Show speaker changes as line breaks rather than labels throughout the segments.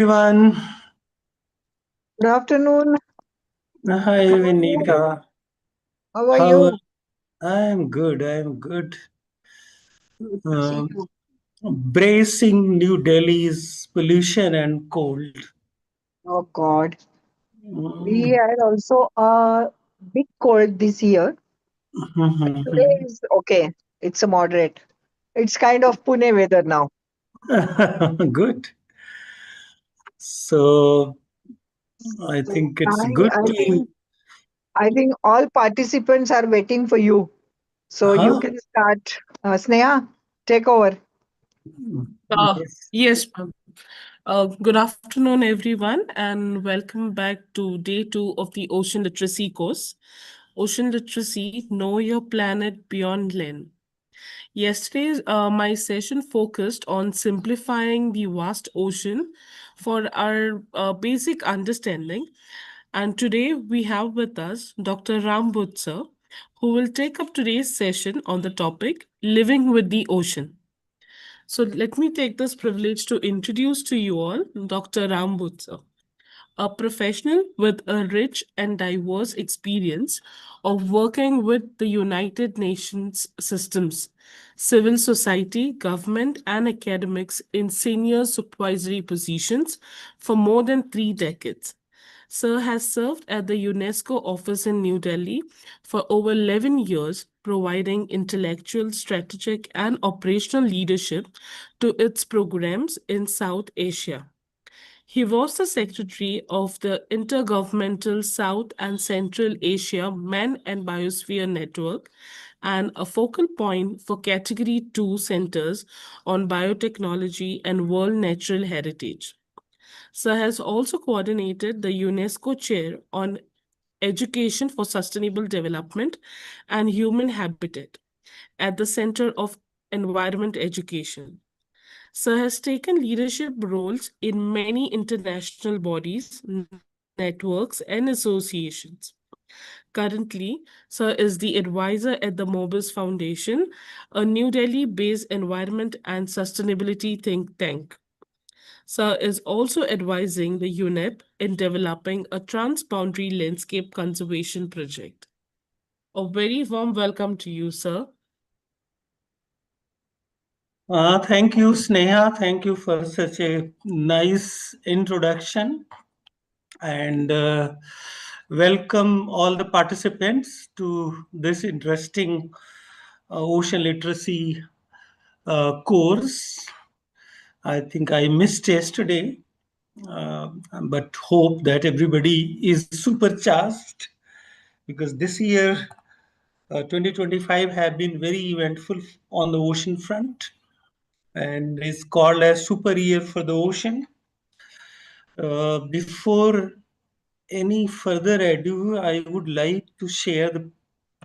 Everyone.
Good afternoon.
Hi,
How are you?
Vinika.
How are
How are
you?
I'm good. I'm good.
Good to see
Um,
you.
Bracing New Delhi's pollution and cold.
Oh God. We
Mm.
had also a big cold this year, but today is okay. It's a moderate. It's kind of Pune weather now.
Good. So I
So
think it's
I,
good
I
to.
think I think all participants are waiting for you. So you
Huh?
can start. Sneha, take over.
Yes.
Yes, ma'am. Good afternoon, everyone, and welcome back to day two of the Ocean Literacy course. Ocean Literacy Know Your Planet Beyond Land. Yesterday, my session focused on simplifying the vast ocean for our basic understanding. And today we have with us Dr. Ram Boojh, sir, who will take up today's session on the topic Living with the Ocean. So let me take this privilege to introduce to you all Dr. Ram Boojh, sir, a professional with a rich and diverse experience of working with the United Nations systems, civil society, government, and academics in senior supervisory positions for more than 3 decades. Sir has served at the UNESCO office in New Delhi for over 11 years, providing intellectual, strategic, and operational leadership to its programs in South Asia. He was the secretary of the Intergovernmental South and Central Asia Man and Biosphere Network and a focal point for Category 2 centers on biotechnology and world natural heritage. Sir has also coordinated the UNESCO Chair on Education for Sustainable Development and Human Habitat at the Center of Environment Education. Sir has taken leadership roles in many international bodies, networks, and associations. Currently, Sir is the advisor at the Mobis Foundation, a New Delhi based environment and sustainability think tank. Sir is also advising the UNEP in developing a transboundary landscape conservation project. A very warm welcome to you, sir.
Thank you, Sneha. Thank you for such a nice introduction. And welcome all the participants to this interesting ocean literacy course. I think I missed yesterday, uh, but hope that everybody is supercharged because this year, 2025, have been very eventful on the ocean front and is called as Super Year for the Ocean. Before any further ado, I would like to share the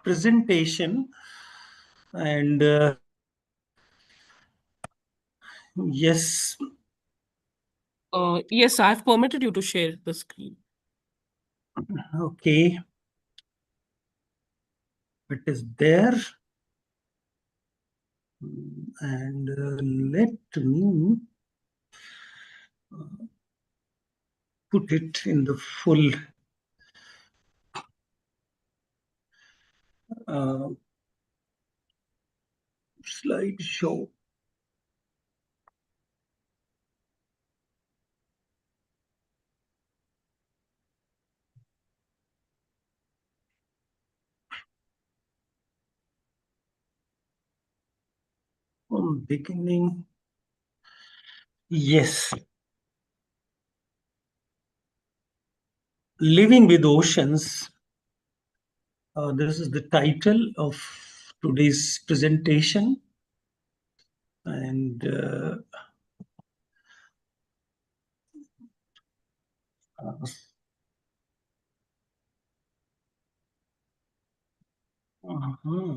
presentation. And yes,
Yes, I've permitted you to share the screen.
okay, it is there. And let me put it in the full uh, slideshow. From beginning, yes, living with oceans. This is the title of today's presentation, and uh, uh-huh.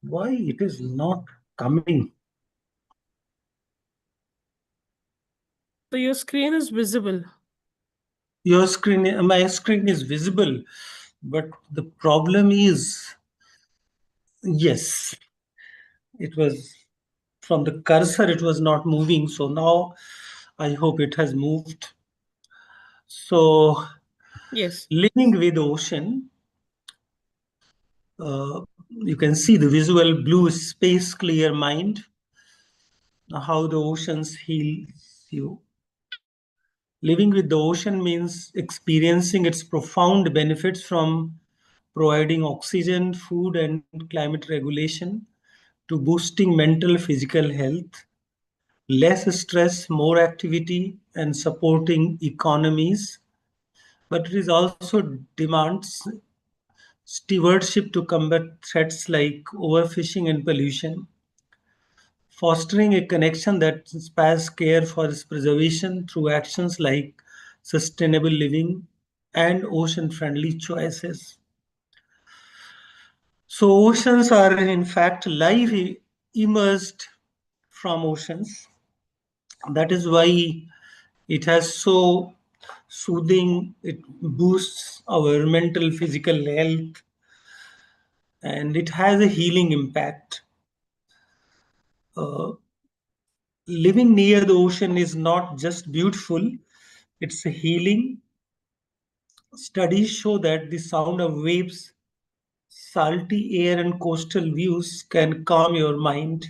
Why it is not coming?
So your screen is visible.
Your screen, my screen is visible, but the problem is, yes, it was from the cursor, it was not moving. So now I hope it has moved. So,
Yes.
living with ocean, you can see the visual blue space, clear mind, how the oceans heal you. Living with the ocean means experiencing its profound benefits from providing oxygen, food, and climate regulation to boosting mental, physical health, less stress, more activity, and supporting economies. But it is also demands stewardship to combat threats like overfishing and pollution, fostering a connection that inspires care for its preservation through actions like sustainable living and ocean friendly choices. So, oceans are in fact life emerged from oceans. That is why it has so soothing, it boosts our mental, physical health, and it has a healing impact. Uh, Living near the ocean is not just beautiful, it's a healing. Studies show that the sound of waves, salty air, and coastal views can calm your mind,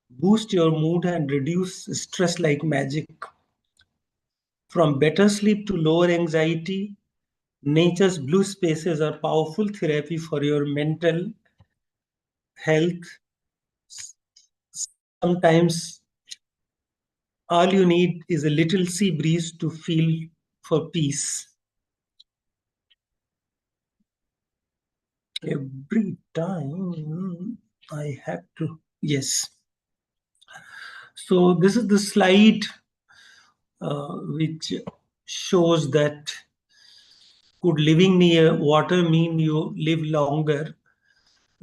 boost your mood, and reduce stress like magic. From better sleep to lower anxiety, nature's blue spaces are powerful therapy for your mental health. Sometimes all you need is a little sea breeze to feel for peace. Every time I have to, yes. So this is the slide which shows that could living near water mean you live longer?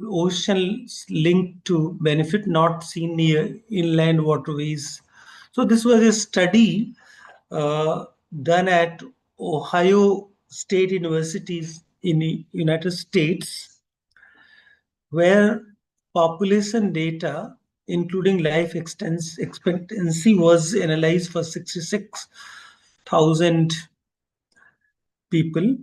Oceans linked to benefit not seen near inland waterways. So this was a study done at Ohio State Universities in the United States, where population data, including life expectancy, was analyzed for 66,000 people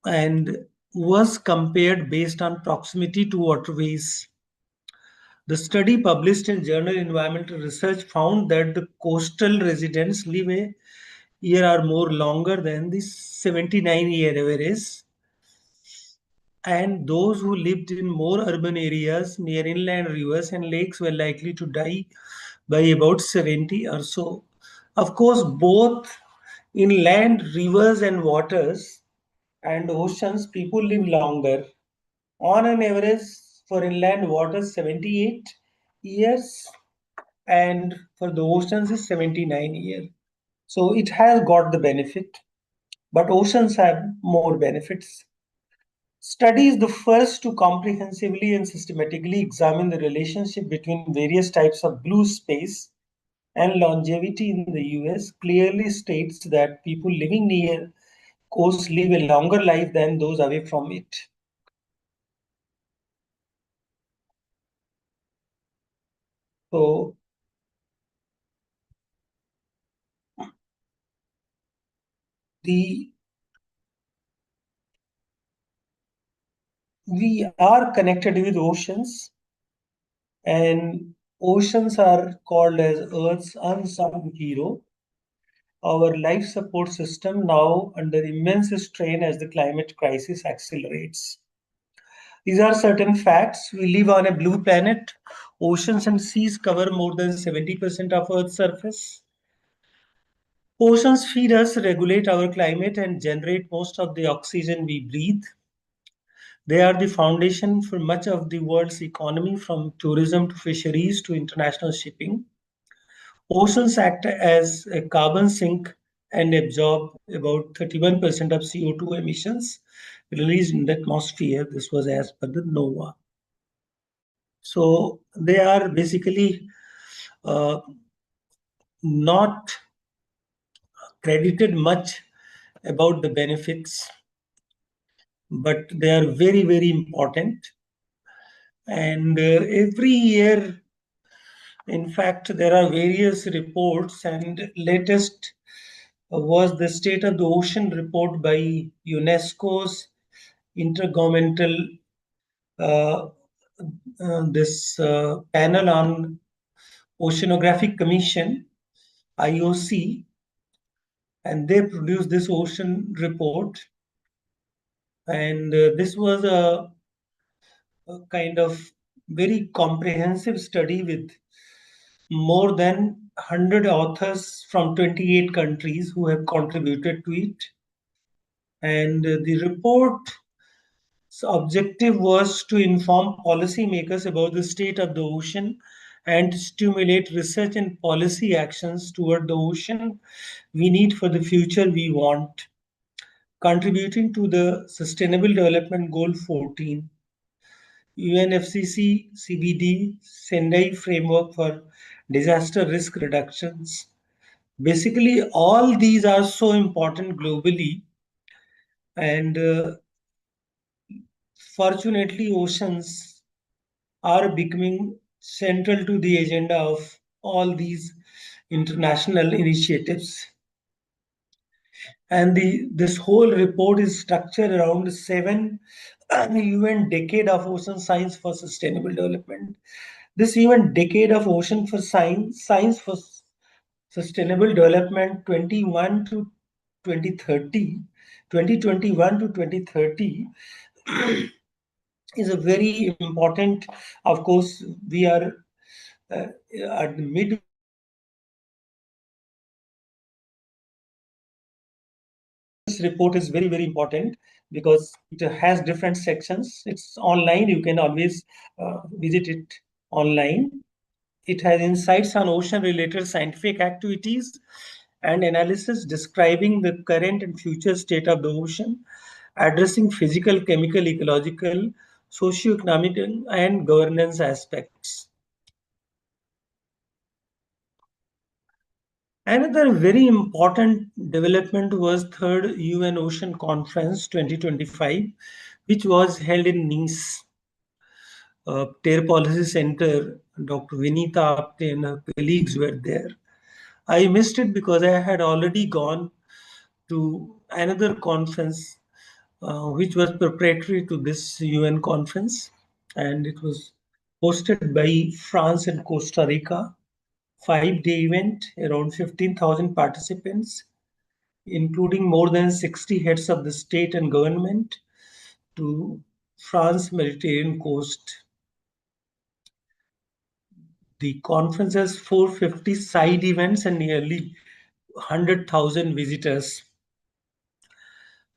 and was compared based on proximity to waterways. The study published in Journal Environmental Research found that the coastal residents live a year or more longer than the 79-year average, and those who lived in more urban areas near inland rivers and lakes were likely to die by about 70 or so. Of course, both inland rivers and waters and oceans, people live longer. On an average, for inland waters, 78 years, and for the oceans is 79 years. So it has got the benefit, but oceans have more benefits. Study is the first to comprehensively and systematically examine the relationship between various types of blue space and longevity in the US clearly states that people living near coast live a longer life than those away from it. So the we are connected with oceans, and oceans are called as Earth's unsung hero. Our life support system now under immense strain as the climate crisis accelerates. These are certain facts. We live on a blue planet. Oceans and seas cover more than 70% of Earth's surface. Oceans feed us, regulate our climate, and generate most of the oxygen we breathe. They are the foundation for much of the world's economy, from tourism to fisheries to international shipping. Oceans act as a carbon sink and absorb about 31% of CO2 emissions released in the atmosphere. This was as per the NOAA. So they are basically uh, not credited much about the benefits, but they are very, very important. And every year, In fact, there are various reports, and latest was the State of the Ocean report by UNESCO's Intergovernmental uh, this panel on Oceanographic Commission, IOC, and they produced this ocean report. And this was a kind of very comprehensive study with more than 100 authors from 28 countries who have contributed to it. And the report's objective was to inform policymakers about the state of the ocean and stimulate research and policy actions toward the ocean we need for the future we want, contributing to the Sustainable Development Goal 14, UNFCCC CBD Sendai Framework for Disaster Risk Reductions. Basically, all these are so important globally, and fortunately, oceans are becoming central to the agenda of all these international initiatives. And this whole report is structured around 7 UN Decade of Ocean Science for Sustainable Development. This UN Decade of Ocean for Science for Sustainable Development 21 to 2030, 2021 to 2030 is a very important. Of course, we are at the midway of this this report is very, very important because it has different sections. It's online. You can always visit it online. It has insights on ocean-related scientific activities and analysis describing the current and future state of the ocean, addressing physical, chemical, ecological, socio-economic, and governance aspects. Another very important development was Third UN Ocean Conference 2025, which was held in Nice. Terre Policy Center, Dr. Vinita Apte and her colleagues were there. I missed it because I had already gone to another conference which was preparatory to this UN conference, and it was hosted by France and Costa Rica. 5-day event, around 15,000 participants, including more than 60 heads of the state and government to France Mediterranean coast. The conference has 450 side events and nearly 100,000 visitors.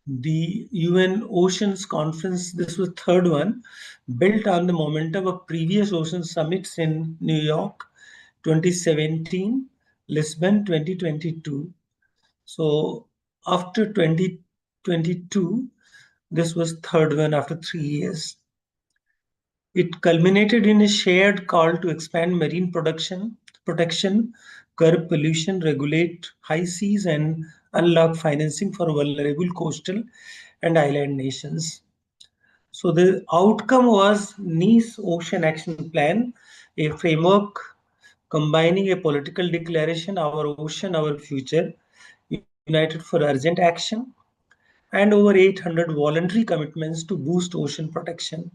The UN Oceans Conference, this was third one, built on the momentum of previous ocean summits in New York 2017, Lisbon 2022. So after 2022, this was third one after 3 years. It culminated in a shared call to expand marine protection, curb pollution, regulate high seas, and unlock financing for vulnerable coastal and island nations. So the outcome was Nice Ocean Action Plan, a framework combining a political declaration, our ocean, our future, united for urgent action, and over 800 voluntary commitments to boost ocean protection,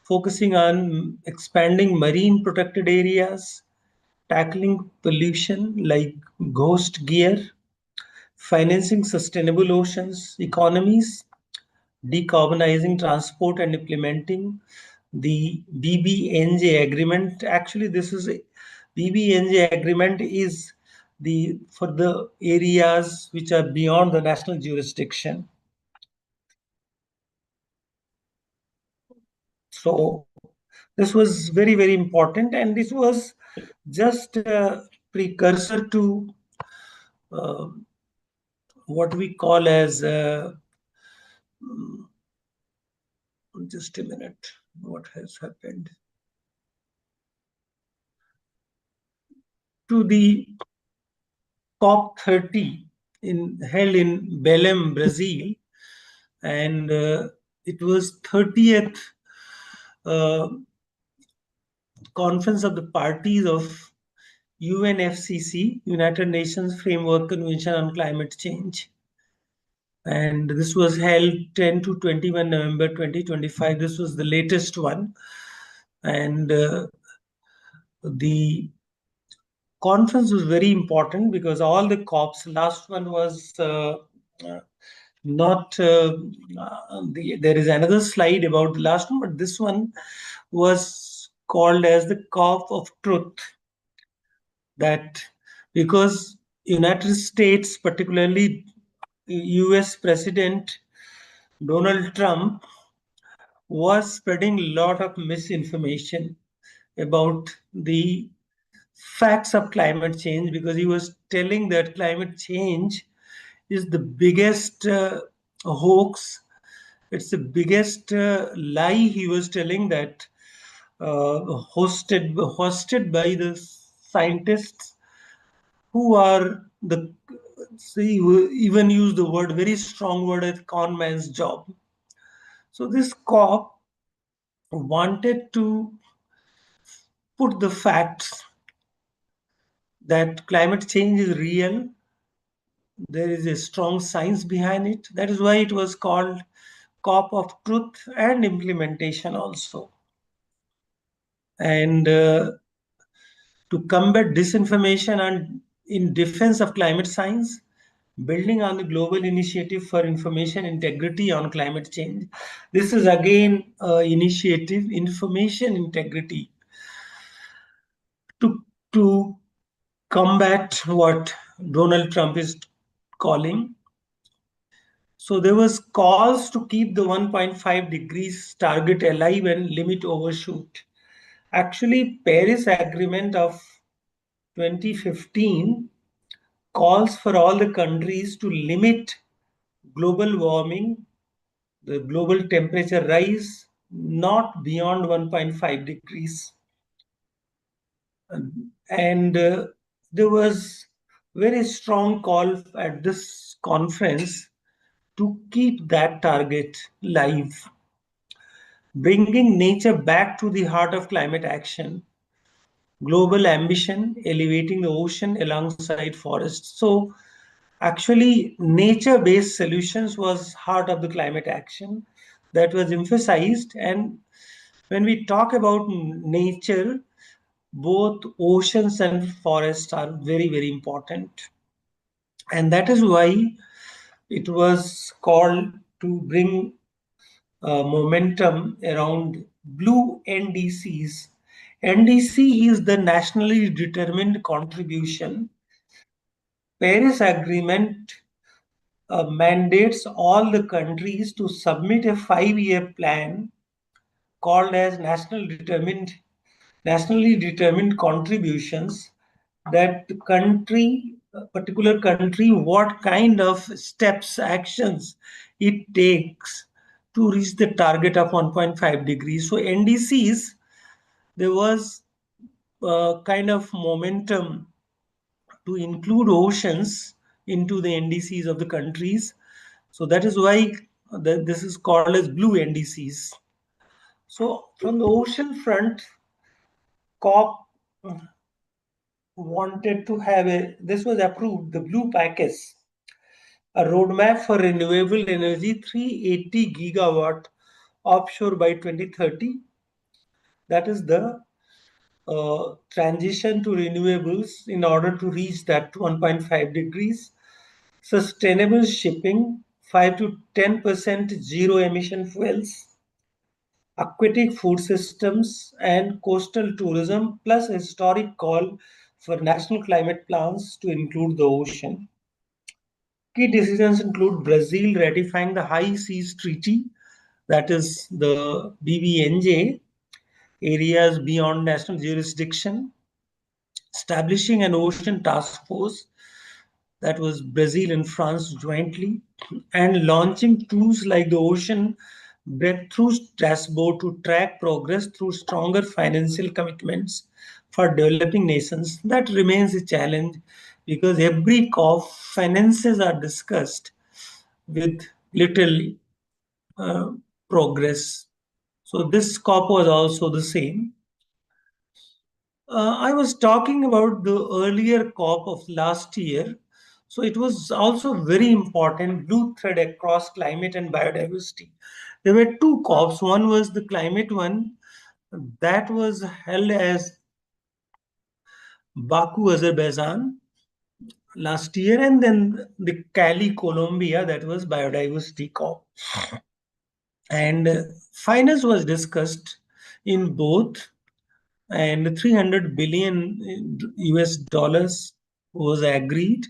focusing on expanding marine protected areas, tackling pollution like ghost gear, financing sustainable oceans economies, decarbonizing transport, and implementing the BBNJ agreement. Actually, this is BBNJ agreement is the for the areas which are beyond the national jurisdiction. So this was very, very important, and this was just a precursor to uh, what we call as just a minute, what has happened to the COP30 held in Belém, Brazil, and it was 30th conference of the parties of UNFCCC, United Nations Framework Convention on Climate Change. And this was held 10 to 21 November 2025. This was the latest one. And the conference was very important because all the COPs, last one was not, there is another slide about the last one, but this one was called as the COP of Truth. That because United States, particularly US President Donald Trump, was spreading a lot of misinformation about the facts of climate change, because he was telling that climate change is the biggest hoax. It's the biggest lie he was telling, that hosted by the scientists who are the, see, even use the word, very strong word, as con man's job. So this COP wanted to put the facts that climate change is real. There is a strong science behind it. That is why it was called COP of Truth and Implementation also. And to combat disinformation and in defense of climate science, building on the Global Initiative for Information Integrity on Climate Change. This is again initiative, information integrity, to combat what Donald Trump is calling. So there was calls to keep the 1.5 degrees target alive and limit overshoot. Actually, Paris Agreement of 2015 calls for all the countries to limit global warming, the global temperature rise, not beyond 1.5 degrees. And there was very strong call at this conference to keep that target live, bringing nature back to the heart of climate action. Global ambition, elevating the ocean alongside forests. So actually, nature-based solutions was heart of the climate action that was emphasized. And when we talk about nature, both oceans and forests are very, very important. And that is why it was called to bring momentum around blue NDCs. NDC is the nationally determined contribution. Paris Agreement mandates all the countries to submit a 5-year plan called as nationally determined contributions, that country, a particular country, what kind of steps, actions it takes to reach the target of 1.5 degrees. So NDCs, there was kind of momentum to include oceans into the NDCs of the countries. So that is why this is called as blue NDCs. So from the ocean front, COP wanted to have this was approved, the blue package, a roadmap for renewable energy, 380 gigawatt offshore by 2030. That is the transition to renewables in order to reach that 1.5 degrees. Sustainable shipping, 5 to 10% zero emission fuels, aquatic food systems, and coastal tourism, plus a historic call for national climate plans to include the ocean. Key decisions include Brazil ratifying the High Seas Treaty, that is the BBNJ, areas beyond national jurisdiction, establishing an ocean task force, that was Brazil and France jointly, and launching tools like the Ocean Breakthrough Dashboard to track progress through stronger financial commitments for developing nations. That remains a challenge because every COP finances are discussed with little uh, progress. So this COP was also the same. I was talking about the earlier COP of last year. So it was also very important blue thread across climate and biodiversity. There were two COPs. One was the climate one that was held as Baku, Azerbaijan last year, and then the Cali, Colombia, that was biodiversity COP. And finance was discussed in both, and 300 billion US dollars was agreed,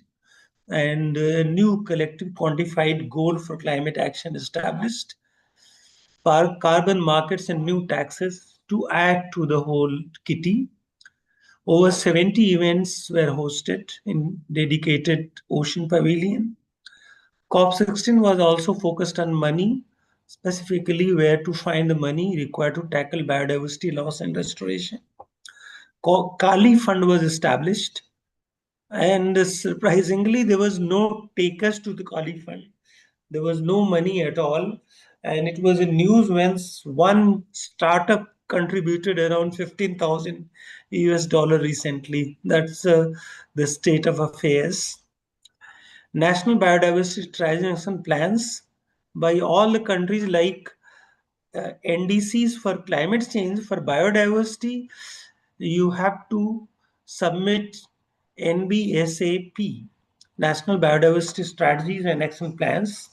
and a new collective quantified goal for climate action established, carbon markets and new taxes to add to the whole kitty. Over 70 events were hosted in dedicated ocean pavilion. COP16 was also focused on money, specifically where to find the money required to tackle biodiversity loss and restoration. Kali Fund was established, and surprisingly, there was no takers to the Kali Fund. There was no money at all, and it was in news when one startup contributed around 15,000 US dollar recently. That's the state of affairs. National biodiversity transition plans by all the countries like NDCs for climate change, for biodiversity, you have to submit NBSAP, National Biodiversity Strategies and Action Plans,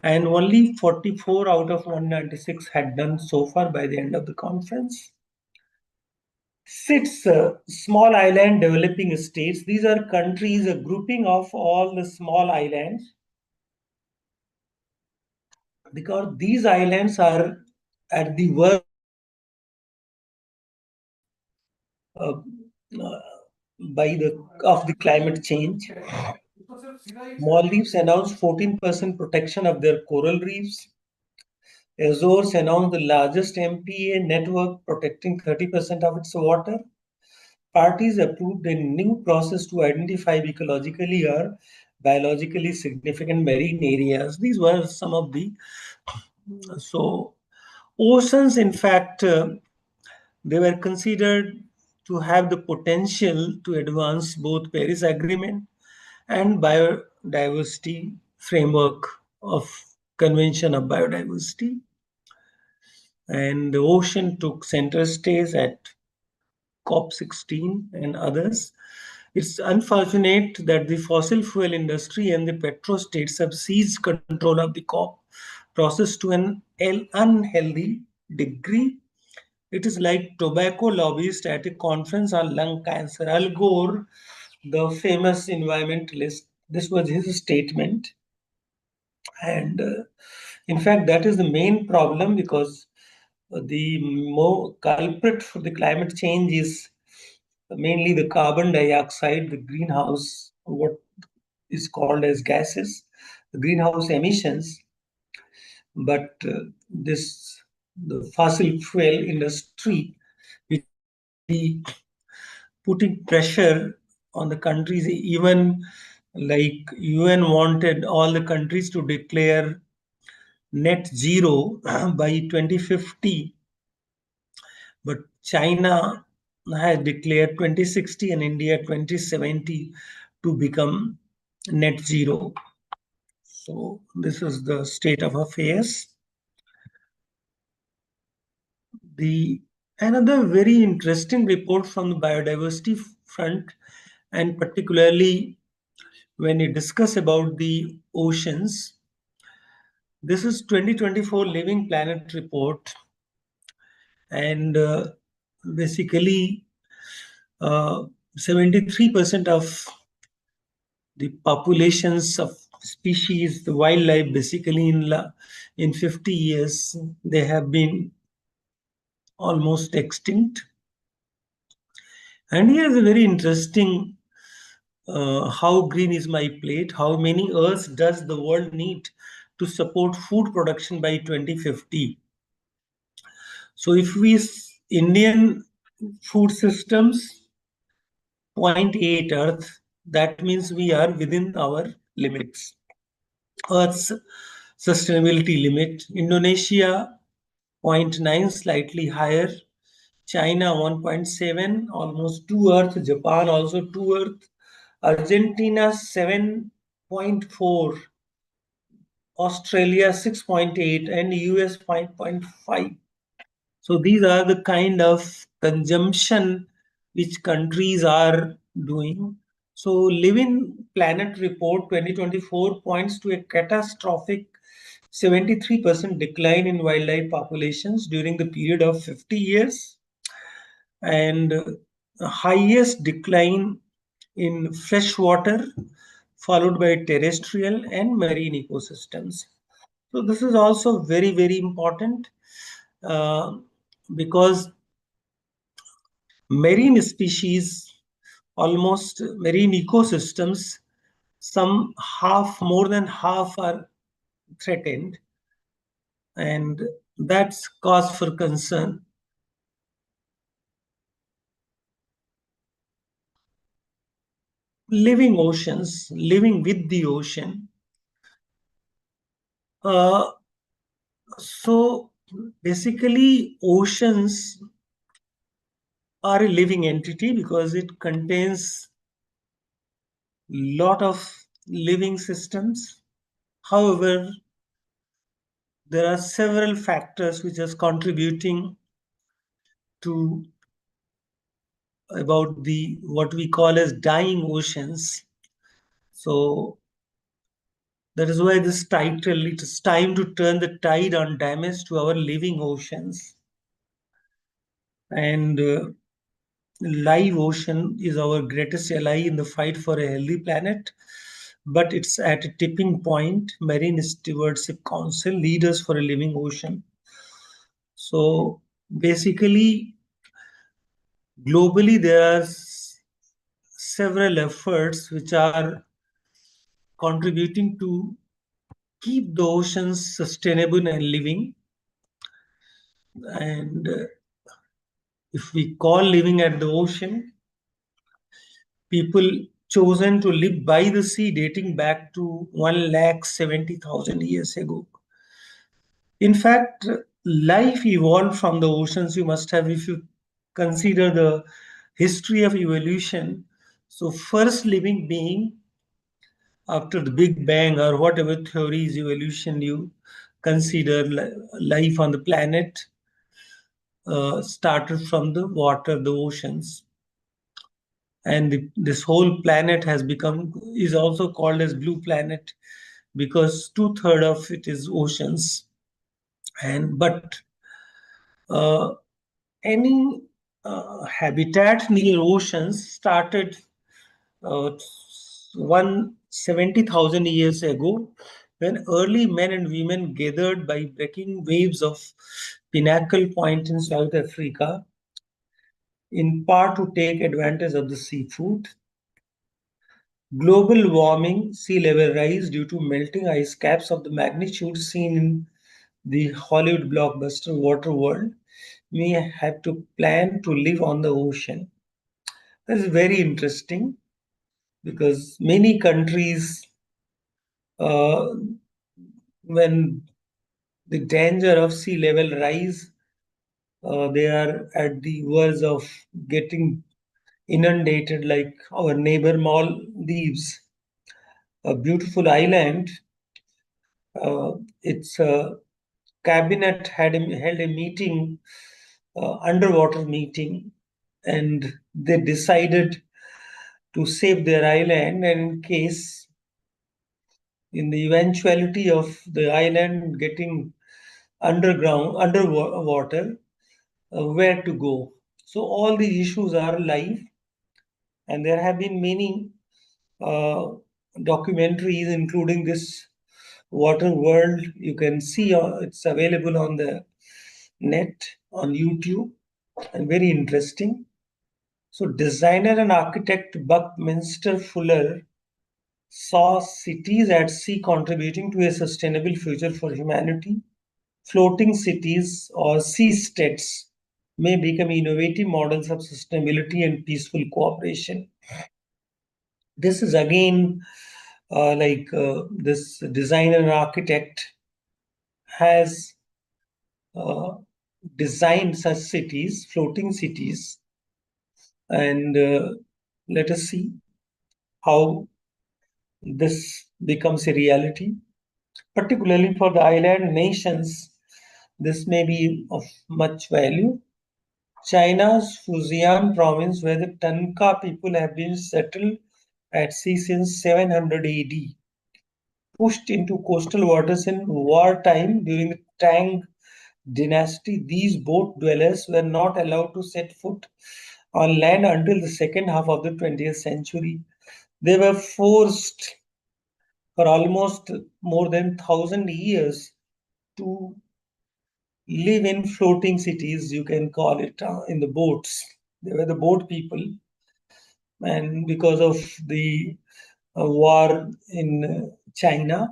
and only 44 out of 196 had done so far by the end of the conference. Six small island developing states. These are countries, a grouping of all the small islands, because these islands are at the verge uh, uh, of the climate change. Maldives announced 14% protection of their coral reefs. Azores announced the largest MPA network protecting 30% of its water. Parties approved a new process to identify ecologically or biologically significant marine areas. These were some of the so oceans. In fact, they were considered to have the potential to advance both Paris Agreement and biodiversity framework of Convention of Biodiversity. And the ocean took center stage at COP16 and others. It's unfortunate that the fossil fuel industry and the petro states have seized control of the COP process to an unhealthy degree. It is like tobacco lobbyist at a conference on lung cancer. Al Gore, the famous environmentalist, this was his statement. And in fact, that is the main problem, because the more culprit for the climate change is mainly the carbon dioxide, the greenhouse, what is called as gases, the greenhouse emissions. But the fossil fuel industry, which is putting pressure on the countries, even like UN wanted all the countries to declare net zero by 2050, but China has declared 2060 and India 2070 to become net zero. So this is the state of affairs. Another very interesting report from the biodiversity front, and particularly when you discuss about the oceans, this is 2024 Living Planet report, and basically 73% of the populations of species, the wildlife, basically in 50 years, they have been almost extinct. And here's a very interesting how green is my plate, how many earths does the world need to support food production by 2050. So if we Indian food systems 0.8 earth, that means we are within our limits, earth's sustainability limit. Indonesia 0.9, slightly higher. China 1.7, almost 2 Earth. Japan also 2 Earth. Argentina 7.4. Australia 6.8 and US 5.5. So these are the kind of consumption which countries are doing. So Living Planet Report 2024 points to a catastrophic 73% decline in wildlife populations during the period of 50 years, and highest decline in freshwater, followed by terrestrial and marine ecosystems. So this is also very, very important, uh, because marine species, almost marine ecosystems, some half, more than half are threatened, and that's cause for concern. Living oceans, living with the ocean. So basically, oceans are a living entity because it contains lot of living systems. However, there are several factors which are contributing to about the what we call as dying oceans. So that is why this title, it is time to turn the tide on damage to our living oceans. And live ocean is our greatest ally in the fight for a healthy planet, but it's at a tipping point. Marine Stewardship Council, Leaders for a Living Ocean. So basically, globally, there are several efforts which are contributing to keep the oceans sustainable and living. And if we call living at the ocean, people chosen to live by the sea dating back to 1,70,000 years ago. In fact, life evolved from the oceans. You must have, if you consider the history of evolution. So first living being after the Big Bang, or whatever theories evolution you consider, life on the planet started from the water, the oceans. And this whole planet has become, is also called as blue planet, because 2/3 of it is oceans. And but uh, any habitat near oceans started 170,000 years ago, when early men and women gathered by breaking waves of Pinnacle Point in South Africa, in part to take advantage of the seafood. Global warming, sea level rise due to melting ice caps of the magnitude seen in the Hollywood blockbuster Waterworld, may have to plan to live on the ocean. That is very interesting, because many countries, uh, when the danger of sea level rise, they are at the verge of getting inundated, like our neighbor Maldives, a beautiful island. Its cabinet held a meeting, underwater meeting, and they decided to save their island, and in case, in the eventuality of the island getting underwater, where to go. So all these issues are live, and there have been many uh, documentaries, including this Water World. You can see it's available on the net on YouTube, and very interesting. So designer and architect Buckminster Fuller saw cities at sea contributing to a sustainable future for humanity. Floating cities, or sea states, may become innovative models of sustainability and peaceful cooperation. This is again this designer and architect has designed such cities, floating cities, and let us see how this becomes a reality. Particularly for the island nations, this may be of much value. China's Fujian province, where the Tanka people have been settled at sea since 700 AD, pushed into coastal waters in wartime during the Tang dynasty. These boat dwellers were not allowed to set foot on land until the second half of the 20th century. They were forced for almost more than 1,000 years to live in floating cities, you can call it, in the boats. They were the boat people, and because of the war in China,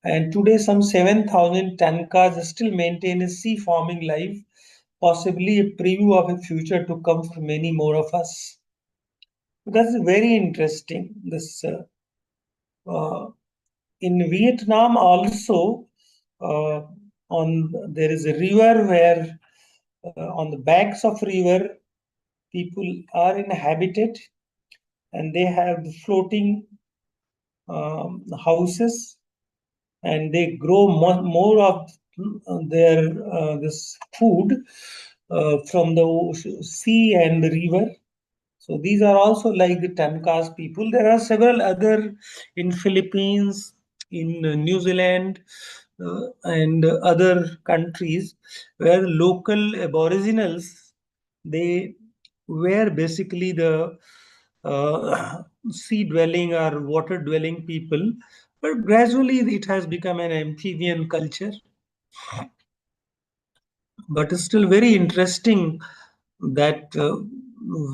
and today some 7,000 tankas still maintain a sea farming life, possibly a preview of a future to come for many more of us. That's very interesting. This uh, in Vietnam also, uh, on there is a river where on the banks of river people are inhabited, and they have the floating houses, and they grow more of their this food from the sea and the river. So these are also like the Tankas people. There are several other in Philippines, in New Zealand, and other countries where local aboriginals, they were basically the sea dwelling or water dwelling people, but gradually it has become an amphibian culture. But it's still very interesting that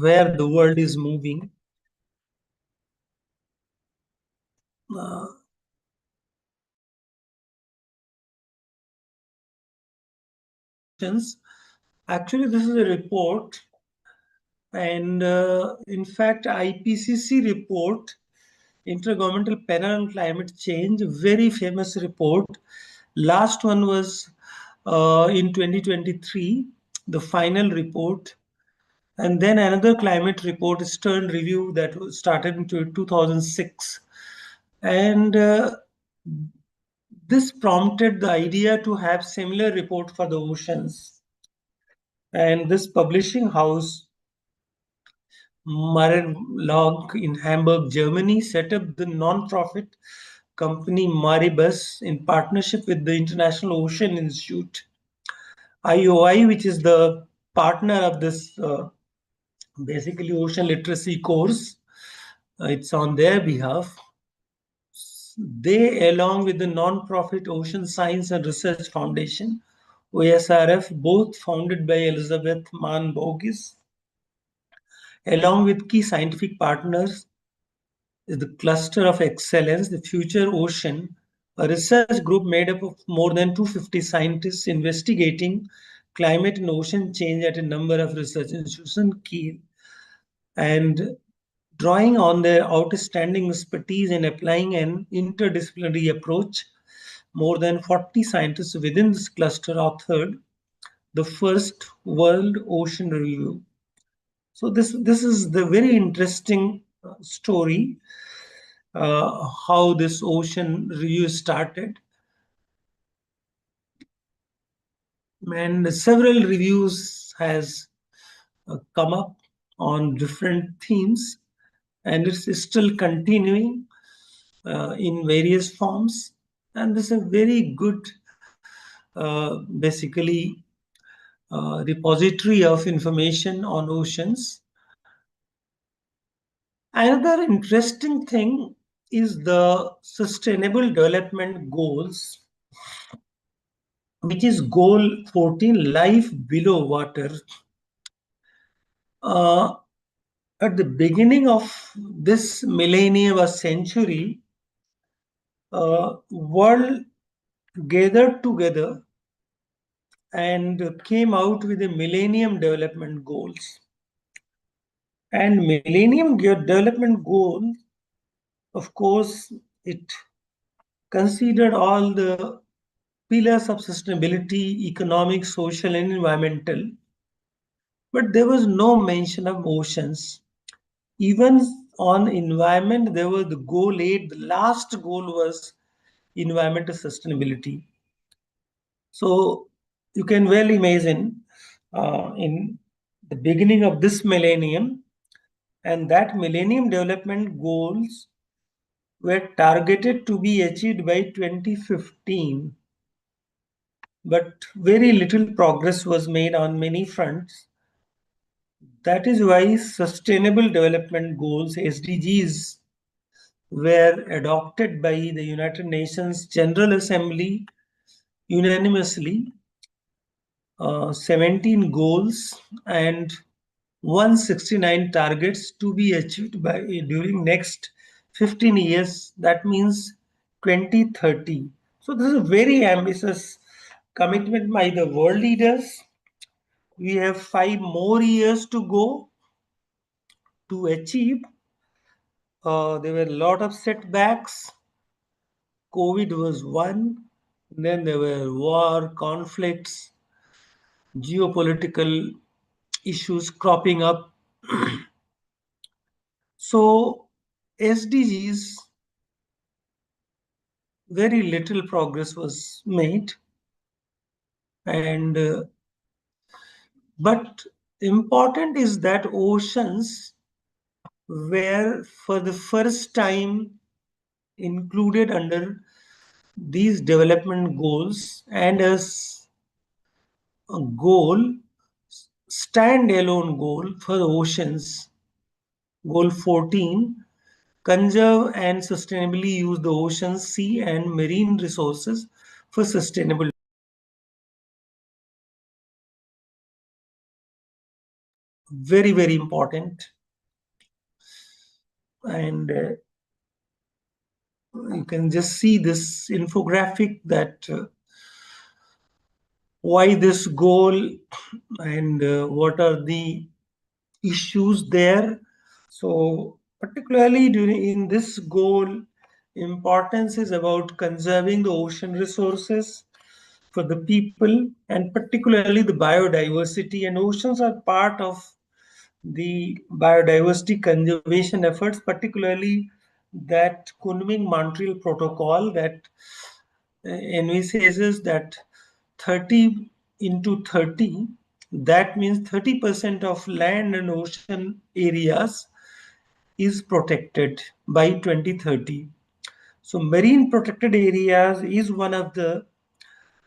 where the world is moving. Uh, Actually, this is a report, and in fact, IPCC report, Intergovernmental Panel on Climate Change, a very famous report. Last one was in 2023, the final report, and then another climate report, Stern Review, that was started in 2006, and this prompted the idea to have similar report for the oceans. And this publishing house, Log in Hamburg, Germany, set up the non-profit company Maribus in partnership with the International Ocean Institute, IOI, which is the partner of this basically ocean literacy course. It's on their behalf. They, along with the non-profit Ocean Science and Research Foundation, OSRF, both founded by Elizabeth Mann Boggis, along with key scientific partners, is the Cluster of Excellence, the Future Ocean, a research group made up of more than 250 scientists investigating climate and ocean change at a number of research institutions in Kiel, and drawing on their outstanding expertise in applying an interdisciplinary approach. More than 40 scientists within this cluster authored the first World Ocean Review. So this is the very interesting story, how this ocean review started. And several reviews has come up on different themes, and it's still continuing in various forms. And this is a very good, basically, repository of information on oceans. Another interesting thing is the Sustainable Development Goals, which is Goal 14, Life Below Water. At the beginning of this millennium or century, world gathered together and came out with the Millennium Development Goals. And Millennium Development Goal, of course, it considered all the pillars of sustainability, economic, social, and environmental. But there was no mention of oceans. Even on environment, there was the goal 8, the last goal was environmental sustainability. So you can well imagine in the beginning of this millennium, and that millennium development goals were targeted to be achieved by 2015. But very little progress was made on many fronts. That is why Sustainable Development Goals, SDGs, were adopted by the United Nations General Assembly unanimously. 17 goals and 169 targets to be achieved by during next 15 years. That means 2030. So this is a very ambitious commitment by the world leaders. We have 5 more years to go to achieve. There were a lot of setbacks. COVID was one. Then there were war, conflicts, geopolitical issues cropping up. So SDGs, very little progress was made, and but important is that oceans were for the first time included under these development goals, and as a goal, standalone goal for the oceans, goal 14, conserve and sustainably use the ocean, sea, and marine resources for sustainable. Very, very important. And you can just see this infographic that why this goal and what are the issues there. So particularly during in this goal, importance is about conserving the ocean resources for the people, and particularly the biodiversity, and oceans are part of the biodiversity conservation efforts, particularly that Kunming-Montreal Protocol that envisages that 30 into 30, that means 30% of land and ocean areas is protected by 2030. So marine protected areas is one of the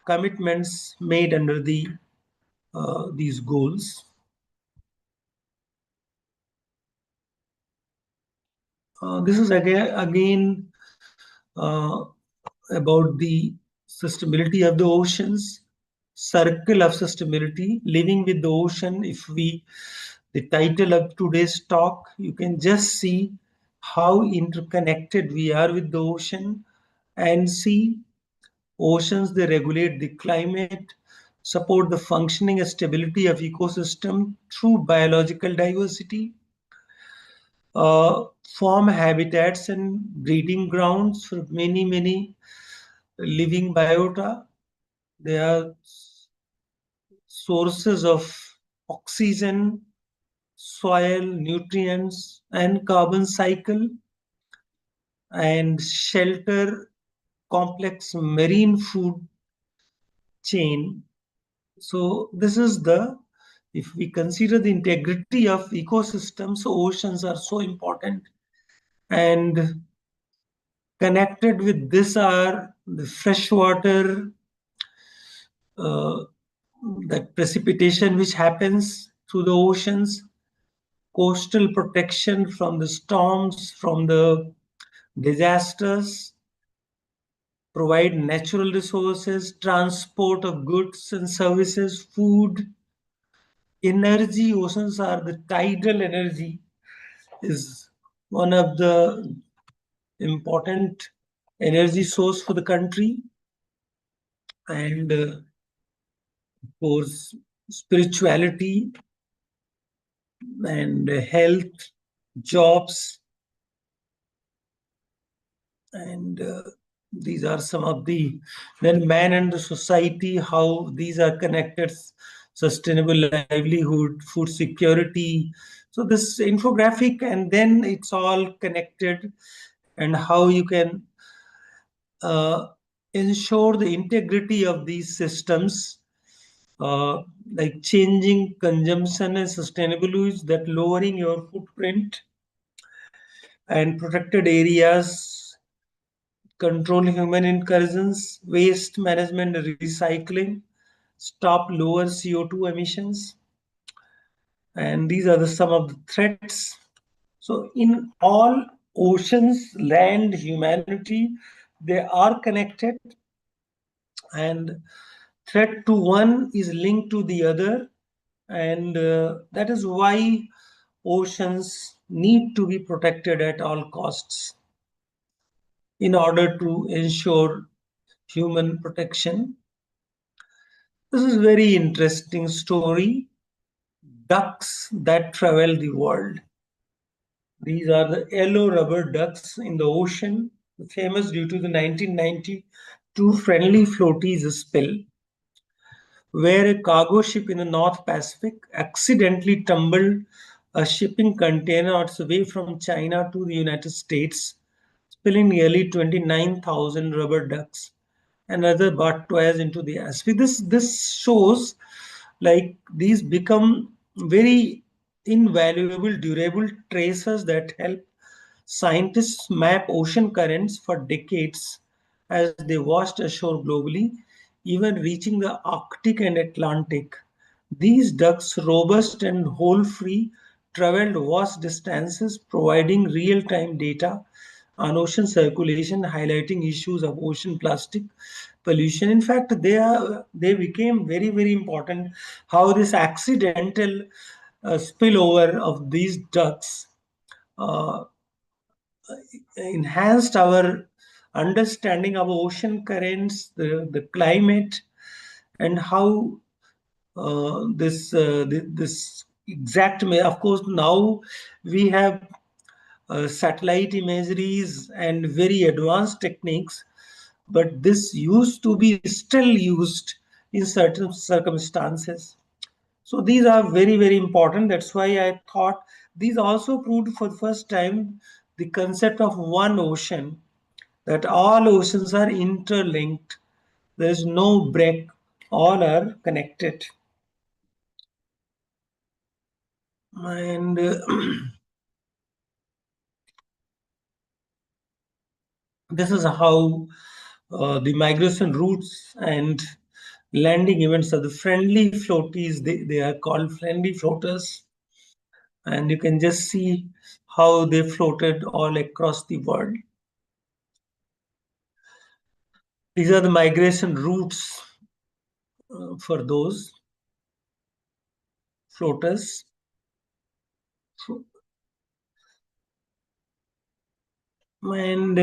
commitments made under these goals. This is again about the sustainability of the oceans, circle of sustainability, living with the ocean. If we, the title of today's talk, you can just see how interconnected we are with the ocean and sea. Oceans, they regulate the climate, support the functioning and stability of ecosystem through biological diversity, form habitats and breeding grounds for many, many living biota. They are sources of oxygen, soil, nutrients, and carbon cycle, and shelter complex marine food chain. So this is the, if we consider the integrity of ecosystems, so oceans are so important. And connected with this are the freshwater, that precipitation which happens through the oceans, coastal protection from the storms, from the disasters, provide natural resources, transport of goods and services, food, energy. Oceans are the tidal energy, is one of the important energy source for the country, and of course spirituality and health, jobs, and These are some of the, then man and the society, how these are connected, sustainable livelihood, food security. So this infographic, and then it's all connected, and how you can uh, ensure the integrity of these systems, uh, like changing consumption and sustainable use, that lowering your footprint, and protected areas, control human incursions, waste management, recycling, stop lower CO2 emissions. And these are the some of the threats. So in all oceans, land, humanity, they are connected, and threat to one is linked to the other. And that is why oceans need to be protected at all costs in order to ensure human protection. This is a very interesting story. Ducks that travel the world. These are the yellow rubber ducks in the ocean, famous due to the 1992 friendly floaties spill, where a cargo ship in the North Pacific accidentally tumbled a shipping container on its way from China to the United States, spilling nearly 29,000 rubber ducks and other buttoirs into the atmosphere. This shows like these become very invaluable, durable tracers that help scientists map ocean currents for decades as they washed ashore globally, even reaching the Arctic and Atlantic. These ducks, robust and hole free, traveled vast distances, providing real time data on ocean circulation, highlighting issues of ocean plastic pollution. In fact, they became very important. How this accidental spillover of these ducks uh, enhanced our understanding of ocean currents, the climate, and how this exact. Of course, now we have satellite imageries and very advanced techniques, but this used to be still used in certain circumstances. So these are very important. That's why I thought these also proved for the first time the concept of one ocean, that all oceans are interlinked. There is no break, all are connected. And this is how the migration routes and landing events are the friendly floaties. They are called friendly floaters. And you can just see how they floated all across the world. These are the migration routes for those floaters. And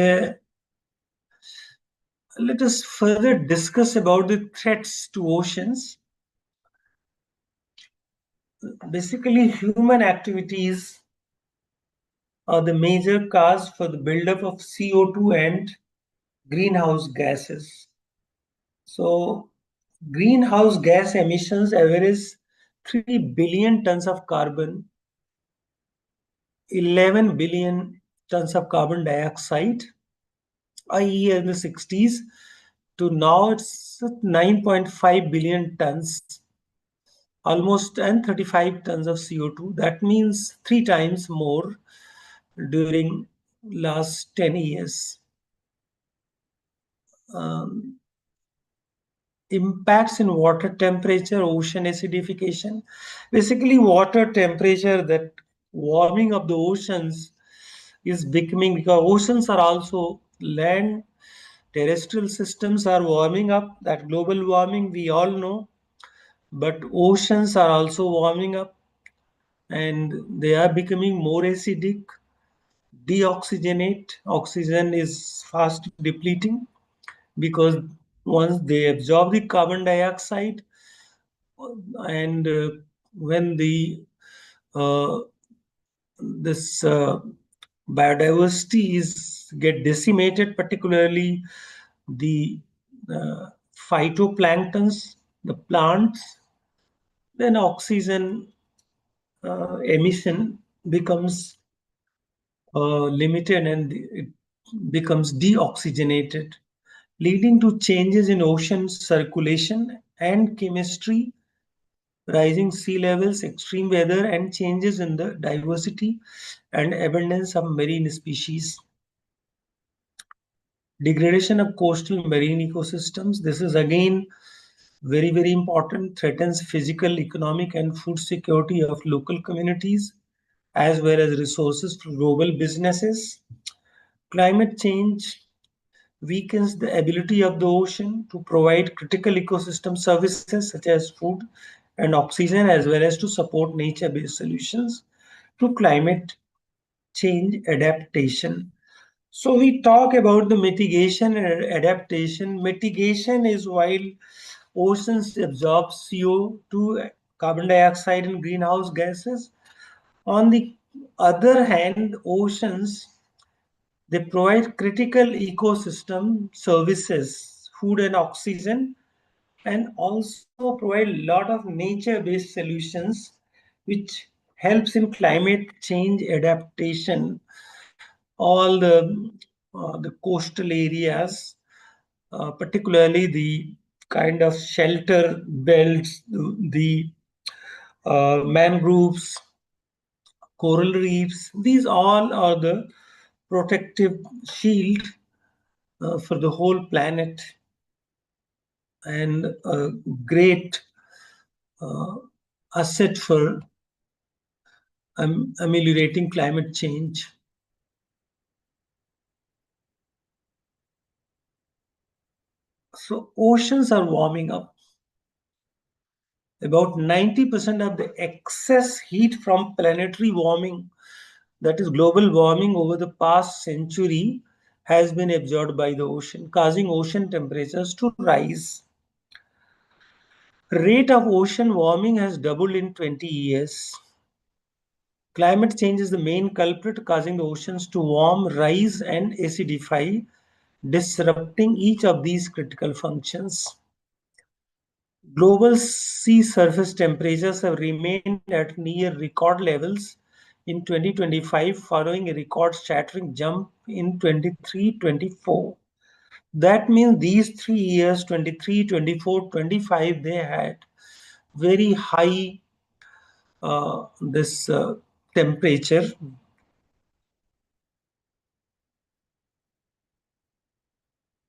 let us further discuss about the threats to oceans. Basically, human activities are the major cause for the buildup of CO2 and greenhouse gases. So, greenhouse gas emissions average 3 billion tons of carbon, 11 billion tons of carbon dioxide a year in the 60s, to now it's 9.5 billion tons, almost, and 35 tons of CO2. That means 3 times more during last 10 years. Um, Impacts in water temperature, ocean acidification. Basically, water temperature, that warming of the oceans is becoming, because oceans are also land, terrestrial systems are warming up. That global warming we all know, but oceans are also warming up, and they are becoming more acidic, deoxygenate. Oxygen is fast depleting because once they absorb the carbon dioxide, and when the uh, this biodiversity is get decimated, particularly the uh, phytoplanktons, the plants. Then oxygen emission becomes limited and it becomes deoxygenated, leading to changes in ocean circulation and chemistry, rising sea levels, extreme weather, and changes in the diversity and abundance of marine species. Degradation of coastal marine ecosystems. This is again very, very important, threatens physical, economic, and food security of local communities, as well as resources for global businesses. Climate change weakens the ability of the ocean to provide critical ecosystem services such as food and oxygen, as well as to support nature based solutions to climate change adaptation. So, we talk about the mitigation and adaptation. Mitigation is while oceans absorb CO2, carbon dioxide, and greenhouse gases. On the other hand, oceans they provide critical ecosystem services, food and oxygen, and also provide a lot of nature-based solutions, which helps in climate change adaptation. All the coastal areas, particularly the kind of shelter belts, the mangroves, coral reefs, these all are the protective shield for the whole planet and a great uh, asset for ameliorating climate change. So oceans are warming up. About 90% of the excess heat from planetary warming, that is global warming over the past century, has been absorbed by the ocean, causing ocean temperatures to rise. Rate of ocean warming has doubled in 20 years. Climate change is the main culprit, causing the oceans to warm, rise, and acidify, disrupting each of these critical functions. Global sea surface temperatures have remained at near record levels in 2025 following a record shattering jump in 23-24. That means these 3 years, 23, 24, 25, they had very high this temperature.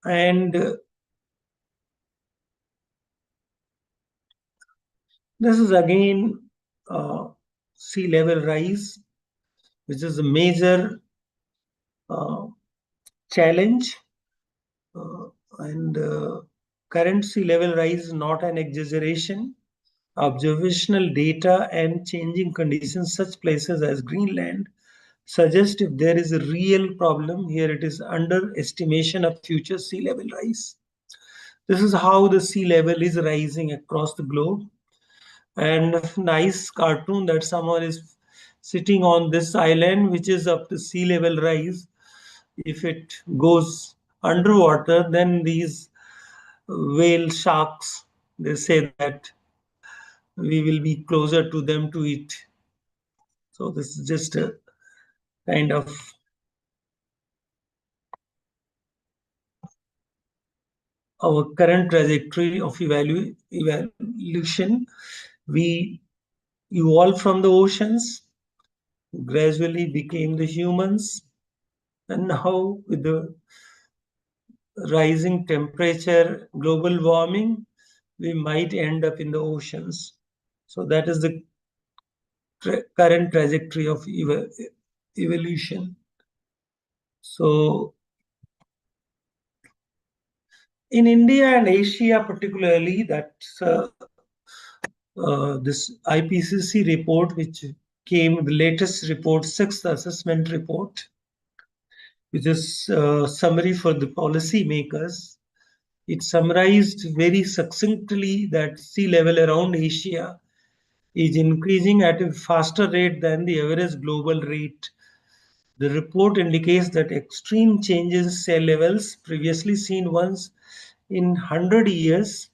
And this is again sea level rise, which is a major uh, challenge. And current sea level rise is not an exaggeration. Observational data and changing conditions, such places as Greenland, suggest if there is a real problem here, it is underestimation of future sea level rise. This is how the sea level is rising across the globe. And a nice cartoon that someone is sitting on this island, which is up to sea level rise. If it goes underwater, then these whale sharks, they say that we will be closer to them to eat. So this is just a kind of our current trajectory of evolution. We evolved from the oceans, gradually became the humans, and now with the rising temperature, global warming, we might end up in the oceans. So that is the current trajectory of evolution. So in India and Asia particularly, that's this IPCC report, which came, the latest report, sixth assessment report, which is a summary for the policy makers. It summarized very succinctly that sea level around Asia is increasing at a faster rate than the average global rate. The report indicates that extreme changes in sea levels previously seen once in 100 years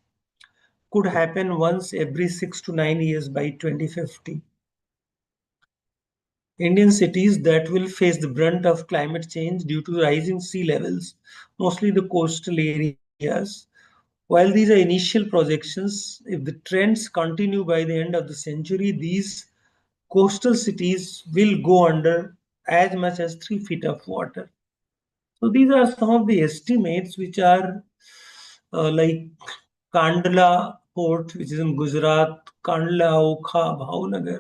could happen once every 6 to 9 years by 2050. Indian cities that will face the brunt of climate change due to rising sea levels, mostly the coastal areas. While these are initial projections, if the trends continue by the end of the century, these coastal cities will go under as much as 3 feet of water. So these are some of the estimates which are like Kandla port, which is in Gujarat, Kandla, Okha, Bhavnagar,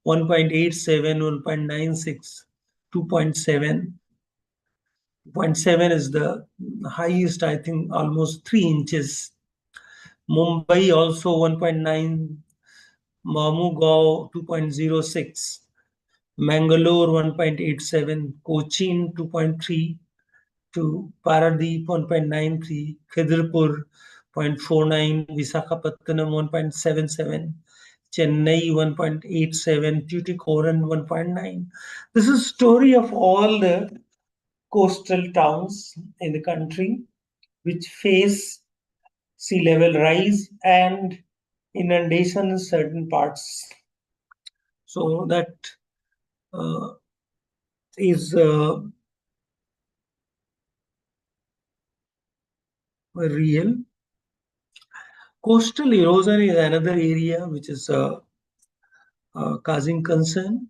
1.87, 1.96, 2.7. 2.7 is the highest, I think, almost 3 inches. Mumbai also 1.9, Mamugao 2.06, Mangalore 1.87, Cochin 2.3, to Paradeep 1.93, Khadirpur 0.49, Visakhapatnam 1.77, Chennai 1.87, Tuticorin 1.9. This is story of all the coastal towns in the country which face sea level rise and inundation in certain parts. So that uh, is real. Coastal erosion is another area which is causing concern,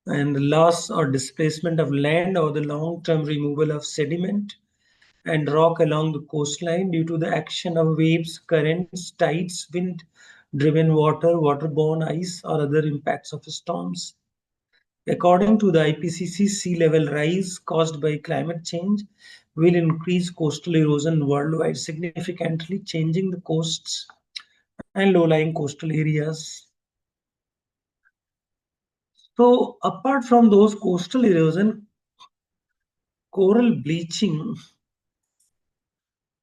and the loss or displacement of land or the long-term removal of sediment and rock along the coastline due to the action of waves, currents, tides, wind-driven water, waterborne ice, or other impacts of storms. According to the IPCC, sea level rise caused by climate change will increase coastal erosion worldwide significantly, changing the coasts and low-lying coastal areas. So, apart from those coastal erosion, coral bleaching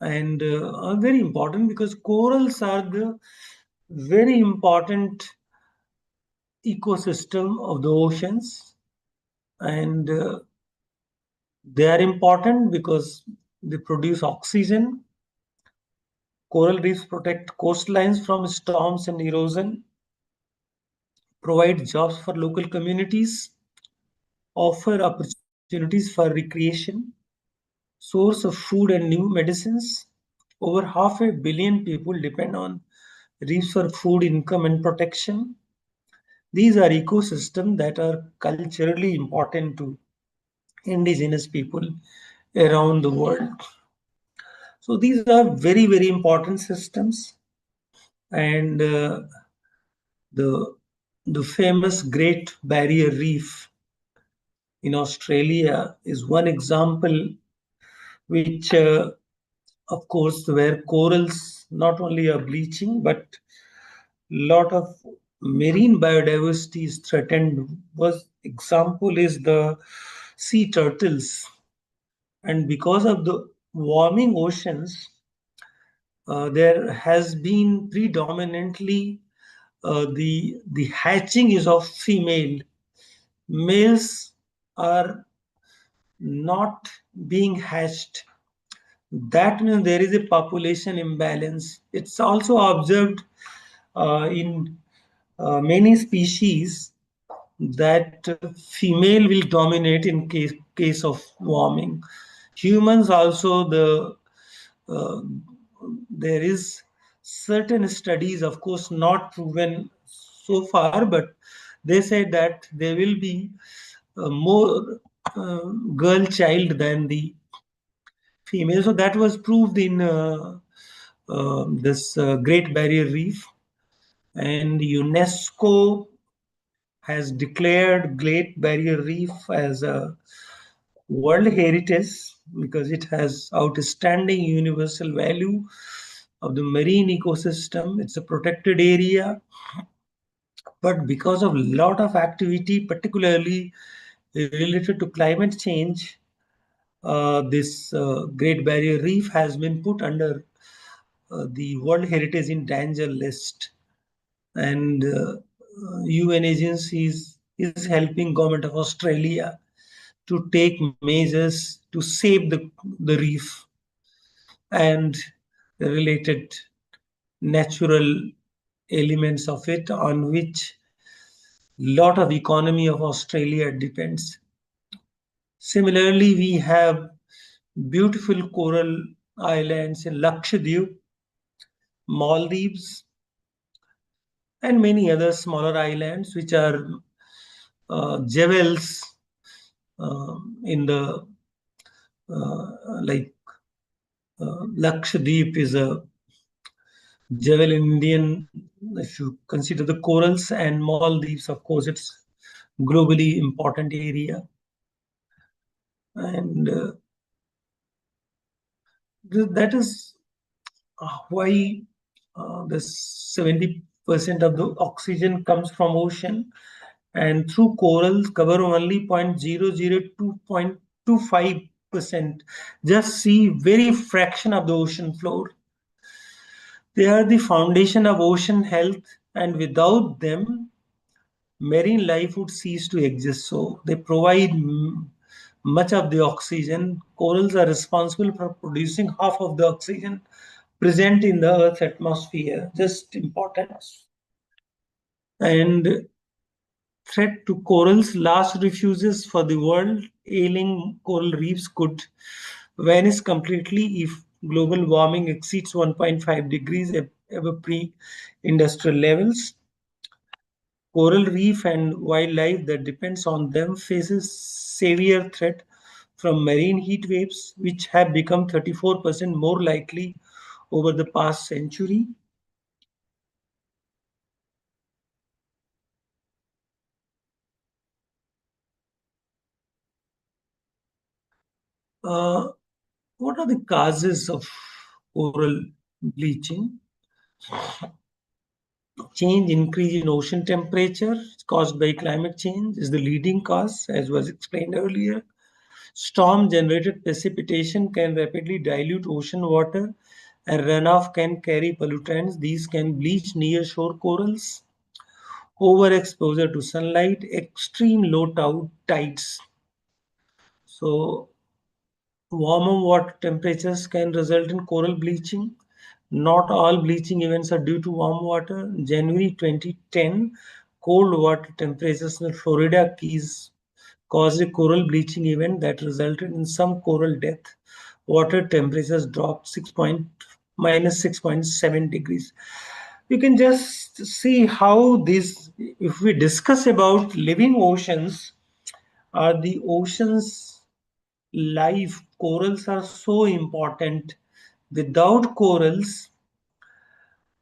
and are very important because corals are the very important ecosystem of the oceans, and they are important because they produce oxygen. Coral reefs protect coastlines from storms and erosion, provide jobs for local communities, offer opportunities for recreation, source of food and new medicines. Over 500 million people depend on reefs for food, income, and protection. These are ecosystems that are culturally important to indigenous people around the world. So these are very, very important systems. And the, the famous Great Barrier Reef in Australia is one example which, of course, where corals not only are bleaching, but lot of marine biodiversity is threatened. Was example is the sea turtles, and because of the warming oceans, there has been predominantly the hatching is of female. Males are not being hatched. That means there is a population imbalance. It's also observed in many species that female will dominate in case of warming. Humans also, uh, there is certain studies, of course not proven so far, but they say that there will be more girl child than the female. So that was proved in this Great Barrier Reef, and UNESCO has declared Great Barrier Reef as a World Heritage because it has outstanding universal value of the marine ecosystem. It's a protected area, but because of lot of activity, particularly related to climate change, this Great Barrier Reef has been put under the World Heritage in Danger list, and UN agencies is helping government of Australia to take measures to save the reef and the related natural elements of it on which lot of economy of Australia depends. Similarly, we have beautiful coral islands in Lakshadweep, Maldives, and many other smaller islands which are jewels in the like Lakshadweep is a jewel in Indian, if you consider the corals, and Maldives, of course, it's globally important area. And that is why the 70% of the oxygen comes from ocean, and through corals cover only 0.002 0.25%. Just see very fraction of the ocean floor. They are the foundation of ocean health, and without them, marine life would cease to exist. So they provide much of the oxygen. Corals are responsible for producing half of the oxygen present in the Earth's atmosphere. Just importance. And threat to corals, last refuges for the world, ailing coral reefs could vanish completely if global warming exceeds 1.5 degrees above pre-industrial levels. Coral reef and wildlife that depends on them faces severe threat from marine heat waves, which have become 34% more likely over the past century. What are the causes of coral bleaching? Increase in ocean temperature caused by climate change is the leading cause, as was explained earlier. Storm-generated precipitation can rapidly dilute ocean water, and runoff can carry pollutants. These can bleach near-shore corals. Overexposure to sunlight, extreme low tides. So, warmer water temperatures can result in coral bleaching. Not all bleaching events are due to warm water. January 2010, cold water temperatures in the Florida Keys caused a coral bleaching event that resulted in some coral death. Water temperatures dropped 6.7 degrees. You can just see how this, if we discuss about living oceans, are the oceans life. Corals are so important. Without corals,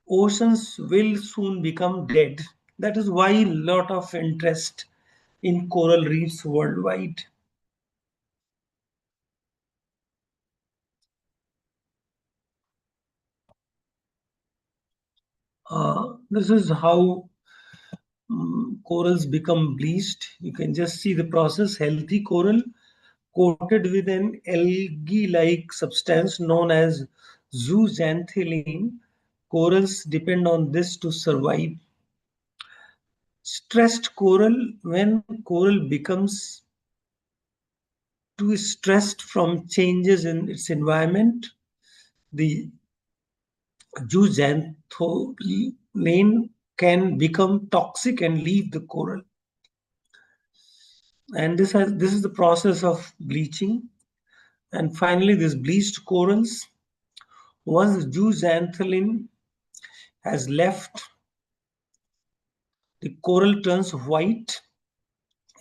oceans will soon become dead. That is why a lot of interest in coral reefs worldwide. This is how corals become bleached. You can just see the process. Healthy coral coated with an algae-like substance known as zooxanthellae. Corals depend on this to survive. Stressed coral, when coral becomes too stressed from changes in its environment, the zooxanthellae can become toxic and leave the coral. And this is the process of bleaching. And finally, these bleached corals, once zooxanthellae has left, the coral turns white,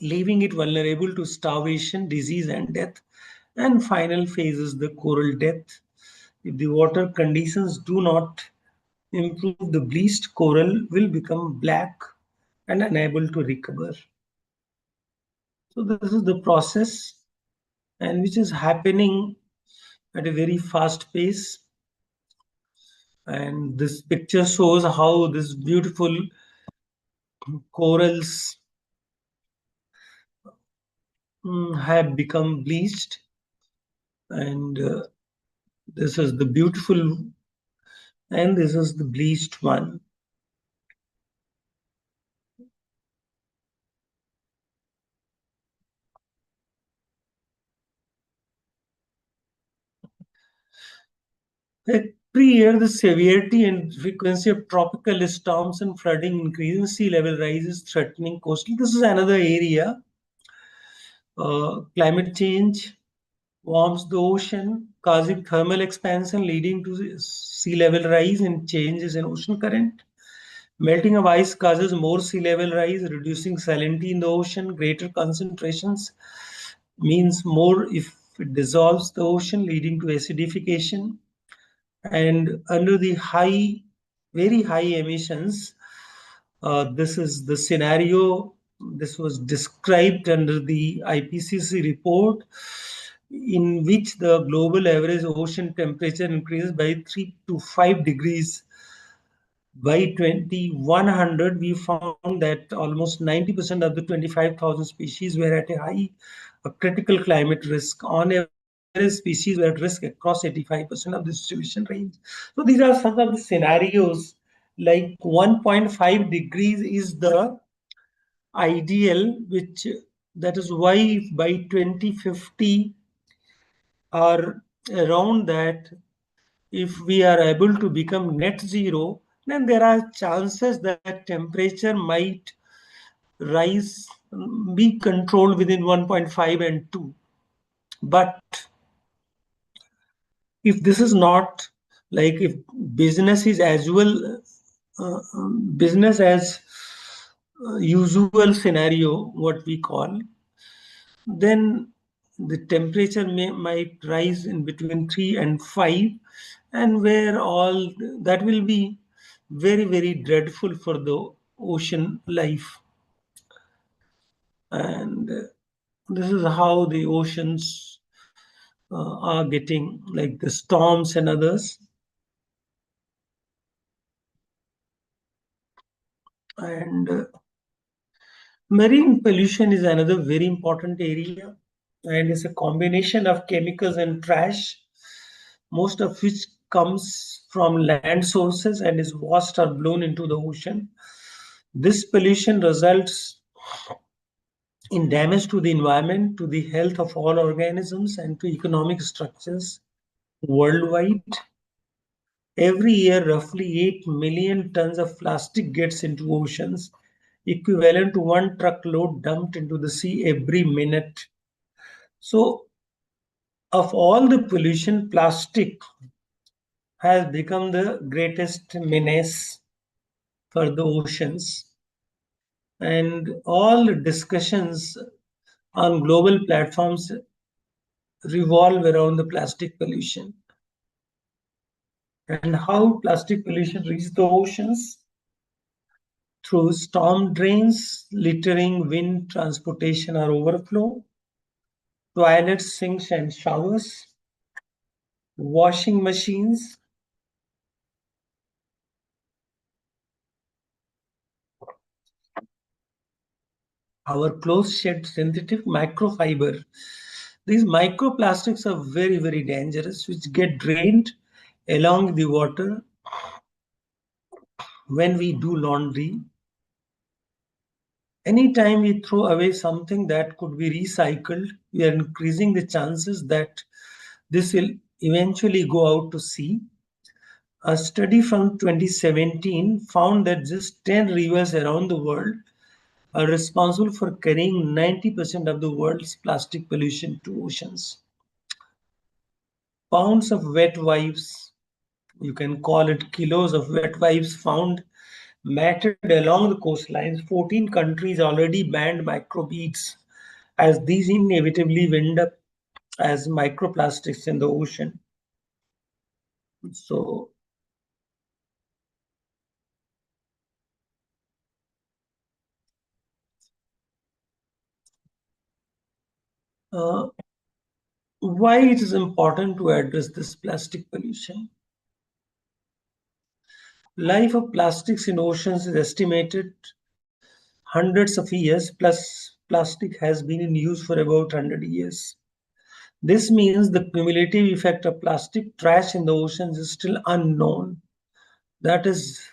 leaving it vulnerable to starvation, disease, and death. And final phase is the coral death. If the water conditions do not improve, the bleached coral will become black and unable to recover. So this is the process, and which is happening at a very fast pace. And this picture shows how this beautiful corals have become bleached, and this is the beautiful, and this is the bleached one. Every year, the severity and frequency of tropical storms and flooding increases, sea level rises threatening coastal. This is another area. Climate change warms the ocean, causing thermal expansion, leading to sea level rise and changes in ocean current. Melting of ice causes more sea level rise, reducing salinity in the ocean. Greater concentrations means more if it dissolves the ocean, leading to acidification. And under the very high emissions, this is the scenario. This was described under the IPCC report, in which the global average ocean temperature increases by 3 to 5 degrees. By 2100, we found that almost 90% of the 25,000 species were at a critical climate risk. On average, species were at risk across 85% of the distribution range. So these are some of the scenarios. Like 1.5 degrees is the ideal, which that is why by 2050 or around that, if we are able to become net zero, then there are chances that temperature might rise, be controlled within 1.5 and 2. But if this is not, like, if business is as well, business as usual scenario, what we call, then the temperature might rise in between 3 and 5, and where all that will be very, very dreadful for the ocean life. And this is how the oceans are getting, like the storms and others. And marine pollution is another very important area, and it's a combination of chemicals and trash, most of which comes from land sources and is washed or blown into the ocean. This pollution results in damage to the environment, to the health of all organisms, and to economic structures worldwide. Every year, roughly 8 million tons of plastic gets into oceans, equivalent to one truckload dumped into the sea every minute. So, of all the pollution, plastic has become the greatest menace for the oceans. And all discussions on global platforms revolve around the plastic pollution. And how plastic pollution reaches the oceans? Through storm drains, littering, wind, transportation, or overflow, toilets, sinks, and showers, washing machines, our clothes shed synthetic microfiber. These microplastics are very, very dangerous, which get drained along the water when we do laundry. Anytime we throw away something that could be recycled, we are increasing the chances that this will eventually go out to sea. A study from 2017 found that just 10 rivers around the world are responsible for carrying 90% of the world's plastic pollution to oceans. Pounds of wet wipes, you can call it kilos of wet wipes, found matted along the coastlines. 14 countries already banned microbeads, as these inevitably wind up as microplastics in the ocean. So, why it is important to address this plastic pollution? Life of plastics in oceans is estimated hundreds of years, plus plastic has been in use for about 100 years. This means the cumulative effect of plastic trash in the oceans is still unknown. That is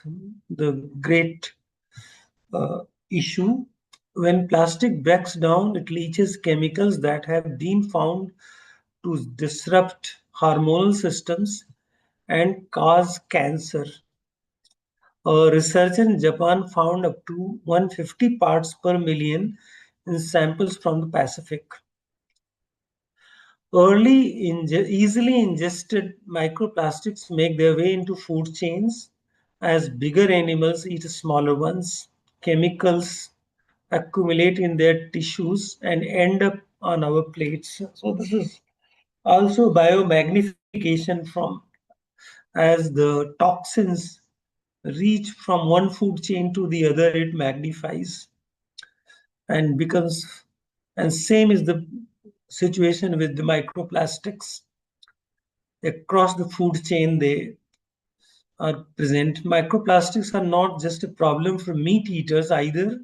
the great issue. When plastic breaks down, it leaches chemicals that have been found to disrupt hormonal systems and cause cancer. A researcher in Japan found up to 150 parts per million in samples from the Pacific. Easily ingested microplastics make their way into food chains as bigger animals eat smaller ones. Chemicals accumulate in their tissues and end up on our plates. So this is also biomagnification from as the toxins reach from one food chain to the other, it magnifies and becomes, and same is the situation with the microplastics. Across the food chain, they are present. Microplastics are not just a problem for meat eaters either.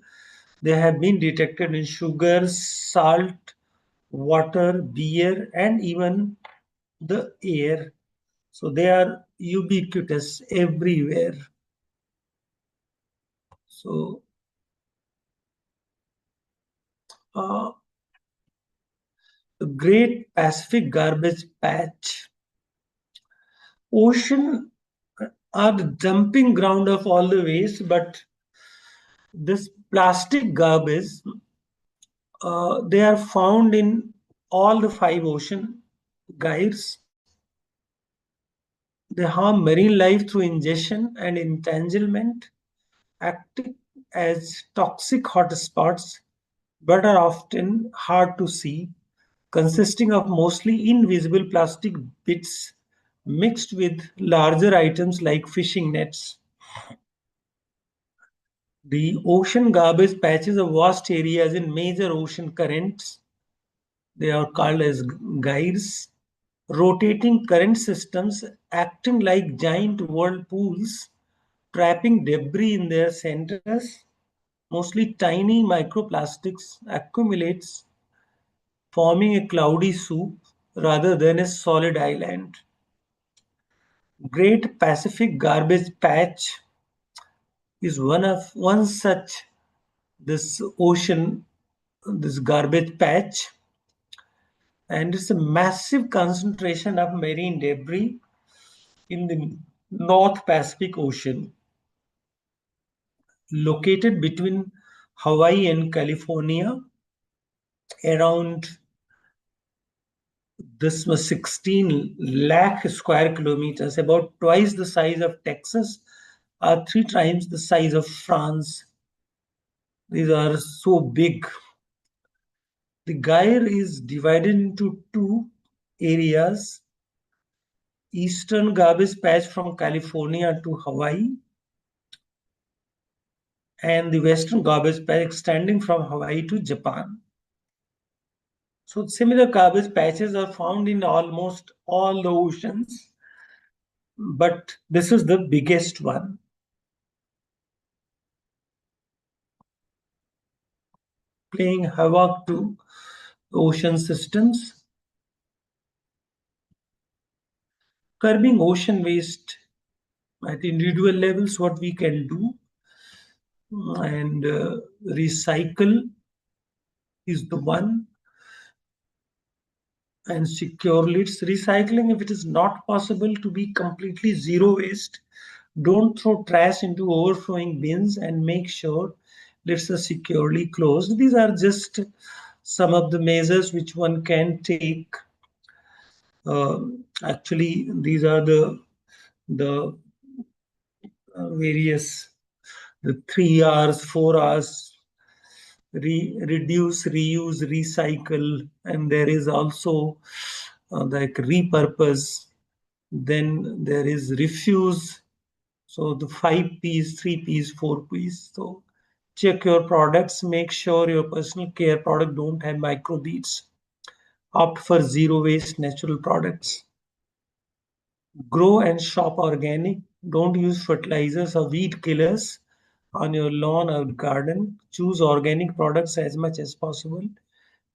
They have been detected in sugar, salt, water, beer, and even the air. So they are ubiquitous everywhere. So the Great Pacific Garbage Patch. Ocean are the dumping ground of all the waste, but this plastic garbage, they are found in all the 5 ocean gyres. They harm marine life through ingestion and entanglement, acting as toxic hotspots, but are often hard to see, consisting of mostly invisible plastic bits mixed with larger items like fishing nets. The ocean garbage patches of vast areas in major ocean currents. They are called as gyres, rotating current systems acting like giant whirlpools, trapping debris in their centers. Mostly tiny microplastics accumulates, forming a cloudy soup rather than a solid island. Great Pacific Garbage Patch is one such this ocean, this garbage patch, and it's a massive concentration of marine debris in the North Pacific Ocean, located between Hawaii and California. Around this was 16 lakh square kilometers, about twice the size of Texas, or 3 times the size of France. These are so big. The gyre is divided into 2 areas: eastern garbage patch from California to Hawaii, and the western garbage patch extending from Hawaii to Japan. So similar garbage patches are found in almost all the oceans, but this is the biggest one. Playing havoc to ocean systems. Curbing ocean waste at individual levels, what we can do, and recycle is the one, and secure lids. Recycling, if it is not possible to be completely zero waste, don't throw trash into overflowing bins and make sure lids are securely closed. These are just some of the measures which one can take. Actually, these are the various the 3 R's, 4 R's: reduce, reuse, recycle, and there is also like repurpose. Then there is refuse. So the 5 P's, 3 P's, 4 P's. So check your products. Make sure your personal care product don't have microbeads. Opt for zero waste natural products. Grow and shop organic. Don't use fertilizers or weed killers on your lawn or garden. Choose organic products as much as possible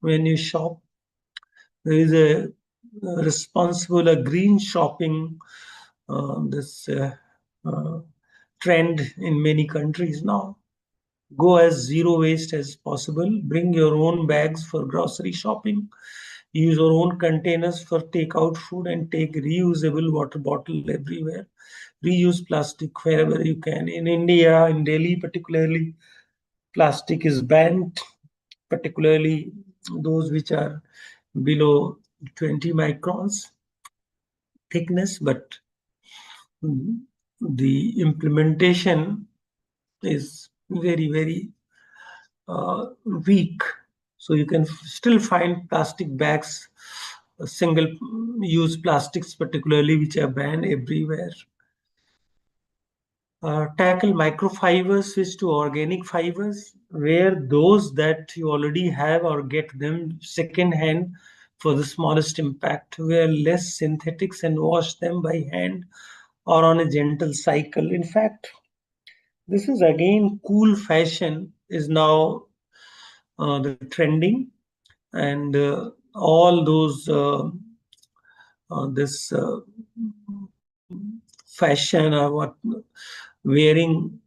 when you shop. There is a responsible, a green shopping, this uh, trend in many countries now. Go as zero waste as possible. Bring your own bags for grocery shopping. use your own containers for takeout food, and take reusable water bottle everywhere. Reuse plastic wherever you can. In India, in Delhi particularly, plastic is banned, particularly those which are below 20 microns thickness, but the implementation is very, very weak. So you can still find plastic bags, single use plastics particularly, which are banned everywhere. Tackle microfibers, switch to organic fibers, where those that you already have or get them second hand for the smallest impact. Wear less synthetics and wash them by hand or on a gentle cycle. In fact, this is again cool fashion is now the trending, and all those this fashion or what wearing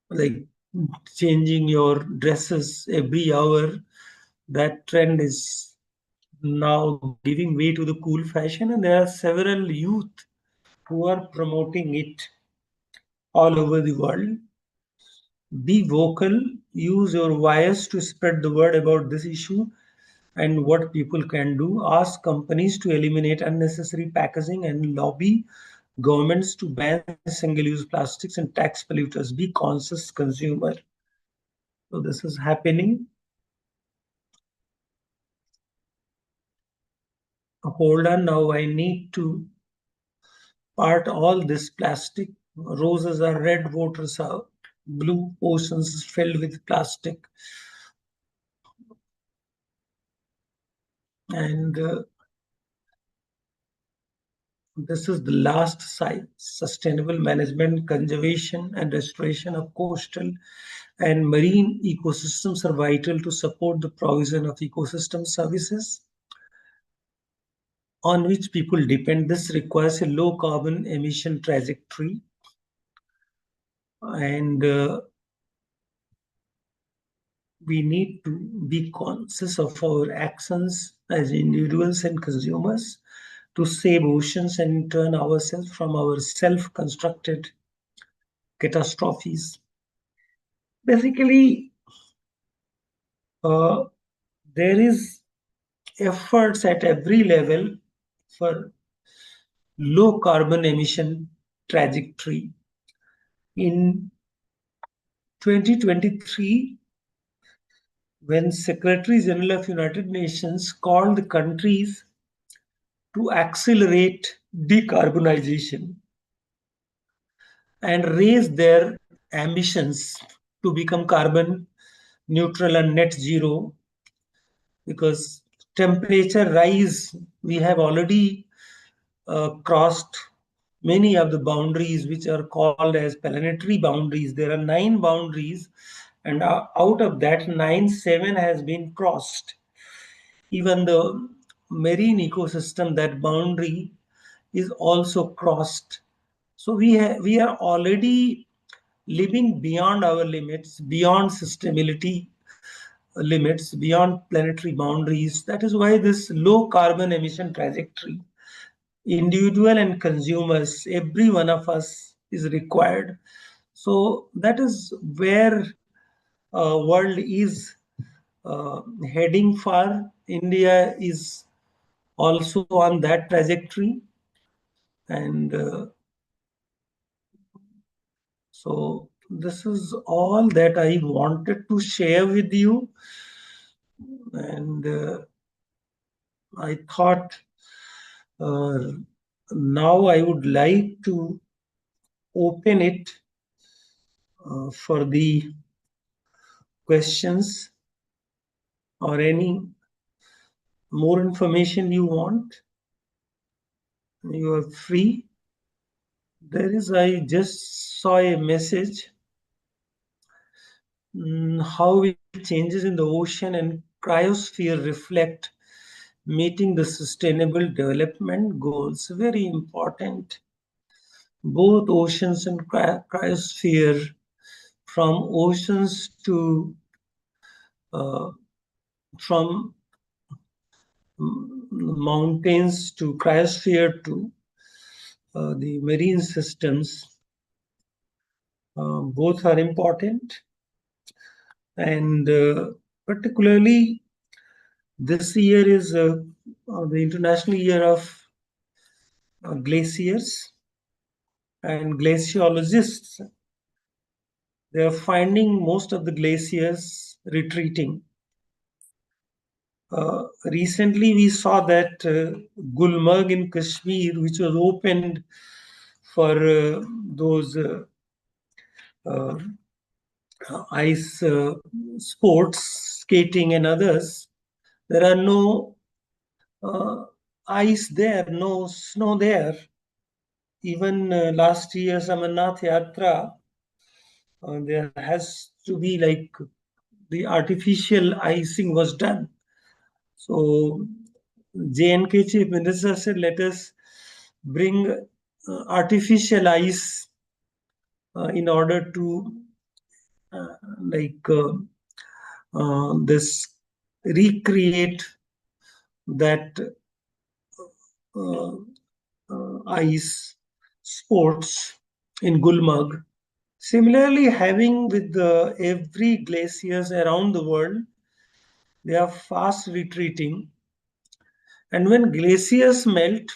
like changing your dresses every hour, that trend is now giving way to the cool fashion, and there are several youth who are promoting it all over the world. Be vocal, use your voice to spread the word about this issue and what people can do. Ask companies to eliminate unnecessary packaging and lobby governments to ban single-use plastics and tax polluters. Be conscious consumer. So this is happening. Hold on, now I need to part all this plastic. Roses are red, waters are blue, oceans filled with plastic. And this is the last side: sustainable management, conservation, and restoration of coastal and marine ecosystems are vital to support the provision of ecosystem services on which people depend. This requires a low carbon emission trajectory, and we need to be conscious of our actions as individuals and consumers to save oceans and turn ourselves from our self-constructed catastrophes. Basically, there is efforts at every level for low carbon emission trajectory. In 2023, when Secretary General of United Nations called the countries to accelerate decarbonization and raise their ambitions to become carbon neutral and net zero, because temperature rise, we have already crossed many of the boundaries which are called as planetary boundaries. There are 9 boundaries, and out of that 9, 7 has been crossed. Even the marine ecosystem, that boundary is also crossed. So we are already living beyond our limits, beyond sustainability limits, beyond planetary boundaries. That is why this low carbon emission trajectory, individual and consumers, every one of us is required. So that is where world is heading for. India is also on that trajectory, and so this is all that I wanted to share with you, and I thought now I would like to open it for the questions or any more information you want. You are free. I just saw a message. How will changes in the ocean and cryosphere reflect meeting the sustainable development goals? Very important. Both oceans and cryosphere, from oceans to from mountains to cryosphere to the marine systems, both are important. And particularly this year is the International Year of Glaciers, and glaciologists, they are finding most of the glaciers retreating. Recently, we saw that Gulmarg in Kashmir, which was opened for those uh, ice sports, skating, and others, there are no ice there, no snow there. Even last year's Amarnath Yatra, there has to be like the artificial icing was done. So JNK Chief Minister said, let us bring artificial ice in order to like this recreate that ice sports in Gulmarg. Similarly, having with every glaciers around the world, they are fast retreating. And when glaciers melt,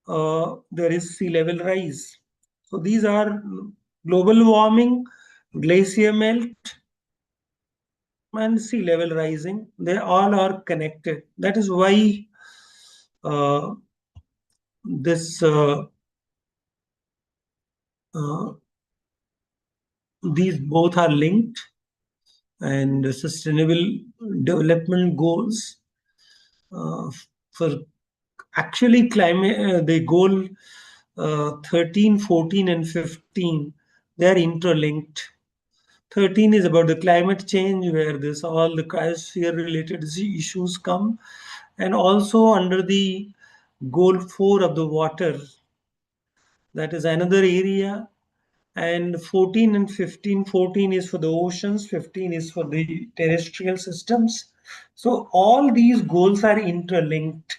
there is sea level rise. So these are global warming, glacier melt, and sea level rising. They all are connected. That is why uh, this uh, these both are linked, and the sustainable development goals for actually climate the goal 13, 14, and 15, they are interlinked. 13 is about the climate change, where this all the cryosphere related issues come, and also under the goal 4 of the water, that is another area. And 14 and 15, 14 is for the oceans, 15 is for the terrestrial systems. So all these goals are interlinked,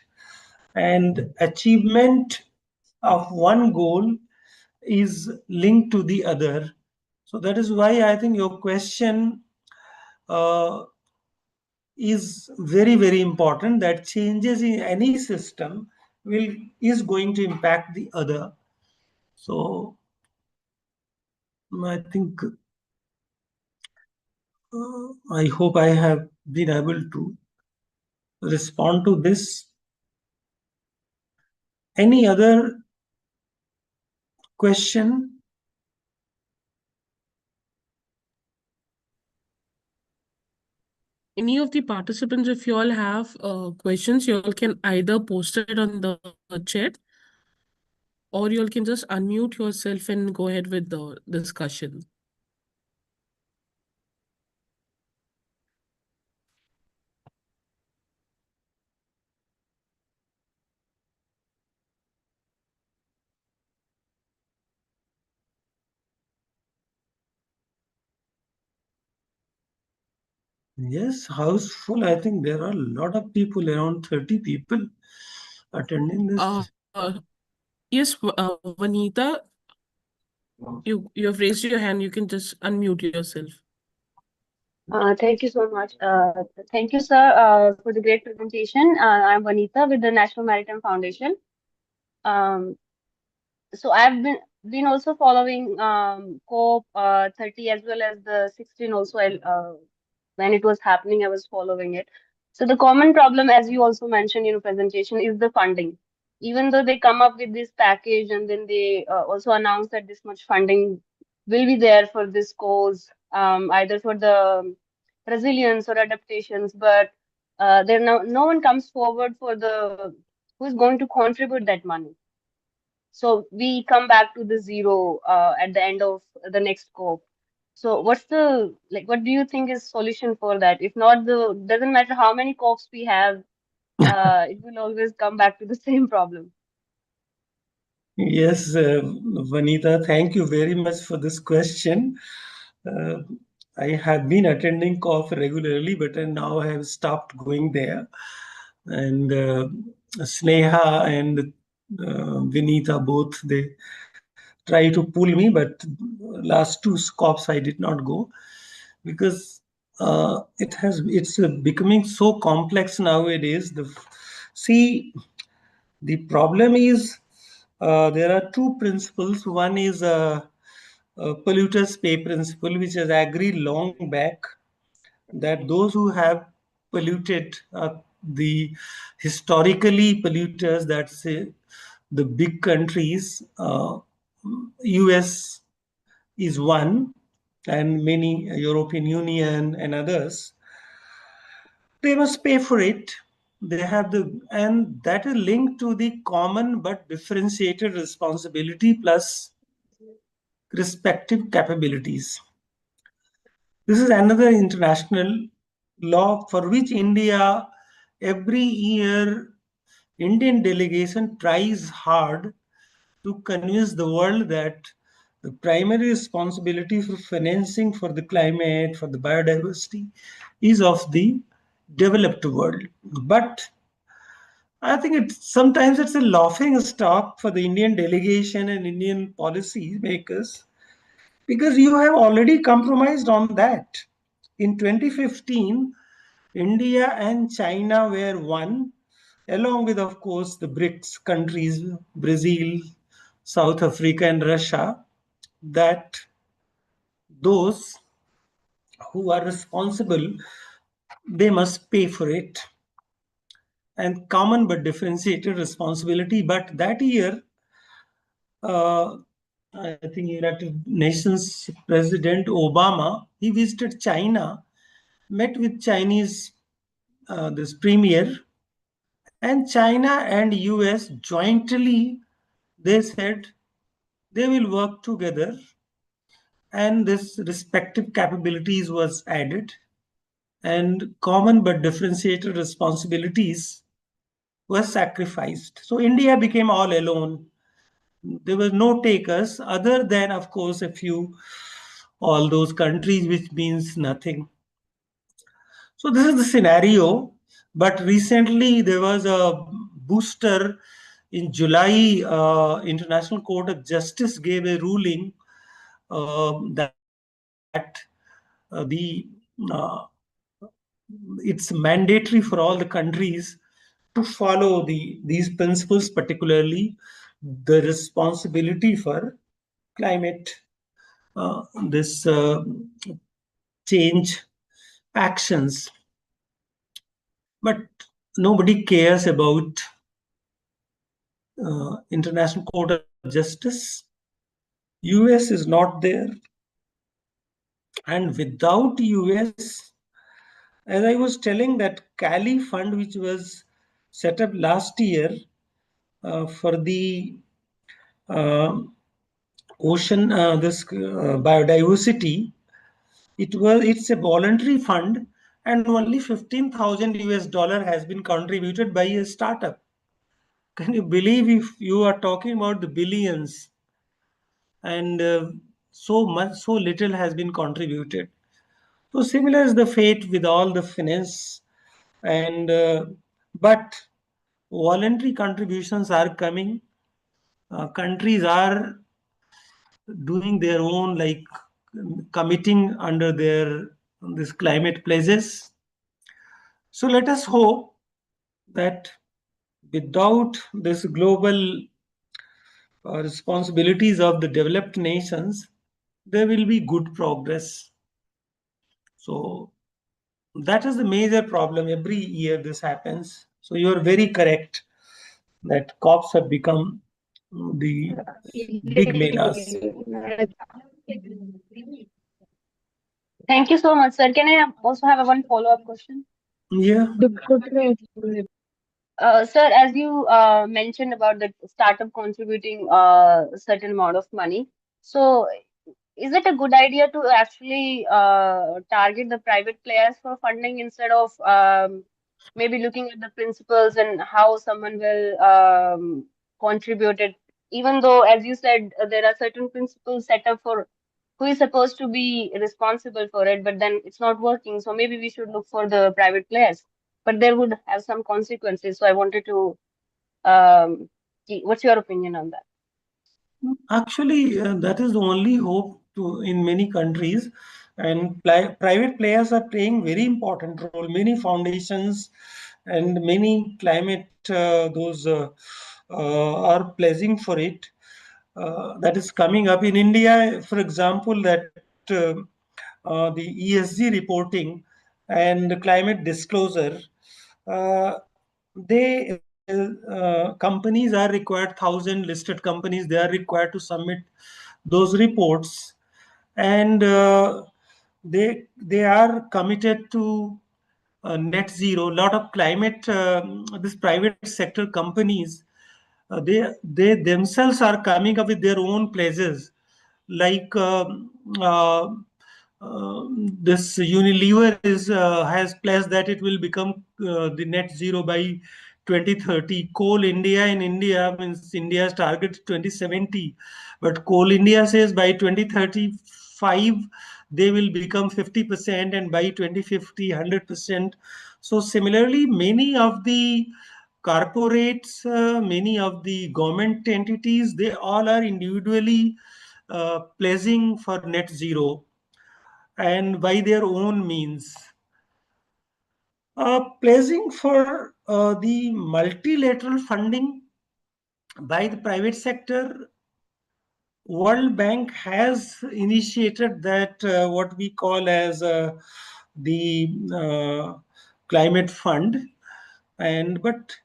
and achievement of one goal is linked to the other. So that is why I think your question uh, is very, very important, that changes in any system will is going to impact the other. So I think I hope I have been able to respond to this. Any other question?
Any of the participants, if you all have questions, you all can either post it on the chat, or you all can just unmute yourself and go ahead with the discussion.
Yes, house full. I think there are a lot of people, around 30 people attending this.
Yes, Vanita, you have raised your hand. You can just unmute yourself.
Thank you so much. Thank you, sir, for the great presentation. I'm Vanita with the National Maritime Foundation. Um, so I've been also following COP 30 as well as the 16 also. When it was happening, I was following it. So the common problem, as you also mentioned in your presentation, is the funding. Even though they come up with this package and then they also announce that this much funding will be there for this cause, either for the resilience or adaptations, but there no one comes forward for the who is going to contribute that money. So we come back to the zero at the end of the next scope. So what's the like? What do you think is solution for that? If not, the doesn't matter how many COPs we have, it will always come back to the same problem.
Yes, Vanita, thank you very much for this question. Uh, I have been attending COF regularly, but now I have stopped going there. and Sneha and Vinita both, they try to pull me, but last two scops I did not go because it's becoming so complex nowadays. See, the problem is there are two principles. One is polluters pay principle, which has agreed long back that those who have polluted the historically polluters, that's the big countries, US is one, and many European Union and others, they must pay for it. They have and that is linked to the common but differentiated responsibility plus respective capabilities. This is another international law for which India, every year, Indian delegation tries hard to convince the world that the primary responsibility for financing for the climate, for the biodiversity, is of the developed world. But I think sometimes it's a laughing stock for the Indian delegation and Indian policy makers because you have already compromised on that. In 2015, India and China were one, along with, of course, the BRICS countries, Brazil, South Africa, and Russia, that those who are responsible, they must pay for it. And common but differentiated responsibility. But that year, I think United Nations President Obama, he visited China, met with Chinese this premier, and China and US jointly, they said they will work together, and this respective capabilities was added, and common but differentiated responsibilities were sacrificed. So India became all alone. There were no takers other than, of course, a few, all those countries, which means nothing. So this is the scenario. But recently there was a booster in July. International Court of Justice gave a ruling that the uh, it's mandatory for all the countries to follow these principles, particularly the responsibility for climate, this change actions. But nobody cares about International Court of Justice. US is not there, and without US, as I was telling, that Cali fund, which was set up last year for the uh, ocean, this biodiversity, it's a voluntary fund, and only 15,000 US dollar has been contributed by a startup. Can you believe, if you are talking about the billions, and so little has been contributed? So similar is the fate with all the finance, and but voluntary contributions are coming. Countries are doing their own, like committing under their this climate pledges. So let us hope that without this global responsibilities of the developed nations, there will be good progress. So that is the major problem. Every year this happens. So you are very correct that cops have become the big melas.
Thank you so much, sir. Can I also have a one follow-up question?
Yeah.
Sir, as you mentioned about the startup contributing a certain amount of money, so is it a good idea to actually target the private players for funding instead of maybe looking at the principles and how someone will contribute it? Even though, as you said, there are certain principles set up for who is supposed to be responsible for it, but then it's not working. So maybe we should look for the private players. but there would have some consequences. So I wanted to, um, what's your opinion on that?
Actually, that is the only hope in many countries, and private players are playing very important role. Many foundations and many climate those are pledging for it. That is coming up in India, for example, that the ESG reporting and climate disclosure. They companies are required, thousand listed companies, they are required to submit those reports, and they are committed to net zero. A lot of climate this private sector companies, they themselves are coming up with their own pledges, like this Unilever has pledged that it will become the net zero by 2030. Coal India in India means India's target is 2070, but Coal India says by 2035 they will become 50%, and by 2050 100%. So similarly, many of the corporates, many of the government entities, they all are individually pledging for net zero and by their own means. Pledging for the multilateral funding by the private sector, World Bank has initiated that what we call as the climate fund, and but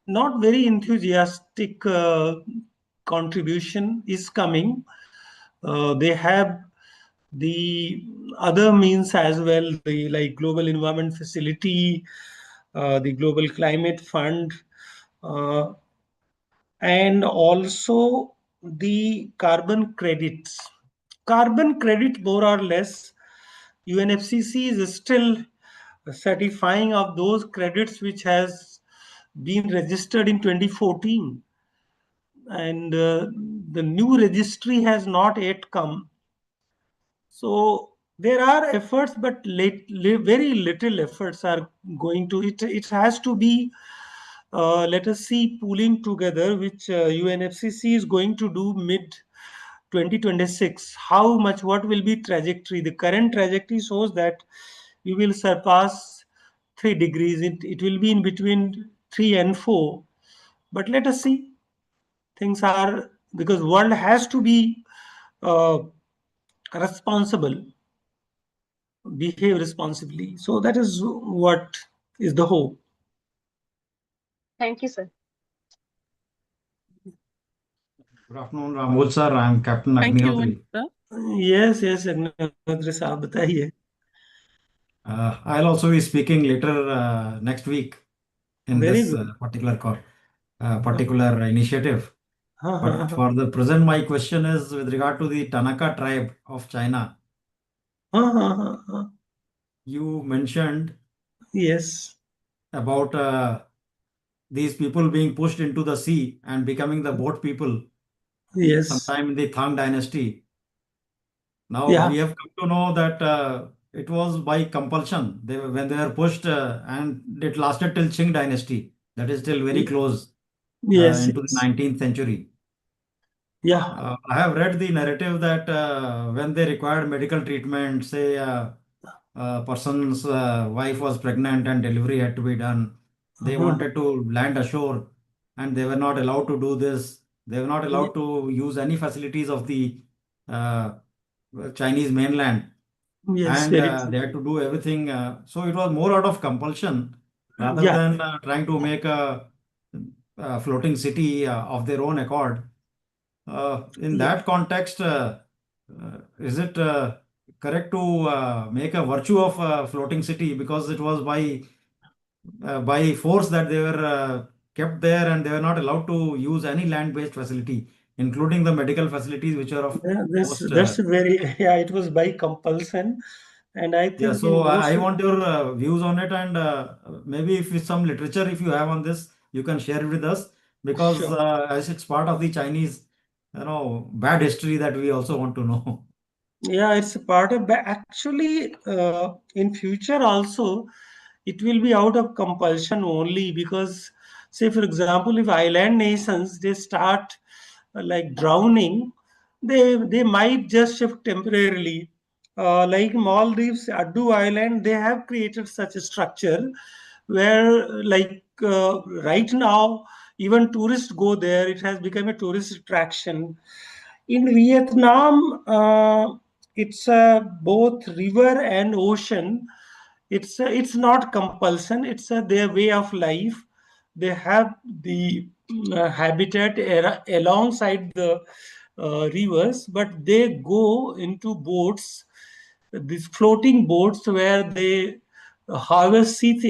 not very enthusiastic contribution is coming. They have the other means as well, the like global environment facility, the global climate fund, uh, and also the carbon credits. Carbon credit, more or less, UNFCC is still certifying of those credits which has been registered in 2014, and the new registry has not yet come. So there are efforts, but very little efforts are going to it. It has to be, let us see, pooling together, which UNFCC is going to do mid 2026. How much? What will be trajectory? The current trajectory shows that we will surpass 3 degrees. It will be in between 3 and 4. But let us see. Things are, because world has to be uh, responsible, behave responsibly. So that is what is the hope.
Thank you, sir.
Good afternoon, Ramboojh sir. I am Captain
Thank you,
Agnihotri.
Anita.
Yes, yes, Agnihotri साहब बताइए.
I'll also be speaking later next week in
Very
this
good.
particular initiative.
हाँ हाँ
But
हाँ
for the present, my question is with regard to the Tanaka tribe of China.
हाँ हाँ हाँ हाँ.
You mentioned
Yes,
about these people being pushed into the sea and becoming the boat people
yes,
sometime in the Tang dynasty. Now
yeah,
we have come to know that it was by compulsion. When they were pushed, and it lasted till Qing dynasty. That is still very close
yes,
into the
yes,
19th century.
yeah,
I have read the narrative that when they required medical treatment, say a person's wife was pregnant and delivery had to be done, they
mhm,
wanted to land ashore and they were not allowed to do this. They were not allowed to use any facilities of the uh, Chinese mainland,
yes,
and
very true.
they had to do everything. So it was more out of compulsion rather
Yeah,
than trying to make a floating city of their own accord. In
yeah,
that context, is it correct to make a virtue of a floating city because it was by force that they were kept there and they were not allowed to use any land-based facility, including the medical facilities, which are of most.
that's very yeah. It was by compulsion, and I
Yeah,
think
so
in most
I want your views on it, and maybe if with some literature, if you have on this, you can share it with us because
sure.
as it's part of the Chinese, bad history that we also want to know.
Yeah, it's a part of actually in future also. it will be out of compulsion only, because, say for example, if island nations, they start like drowning, they might just shift temporarily. Like Maldives, Addu Island, they have created such a structure where, like, right now, even tourists go there. It has become a tourist attraction. In Vietnam, it's both river and ocean. It's not compulsion. It's their way of life. They have the habitat alongside the rivers, but they go into boats, these floating boats, where they harvest this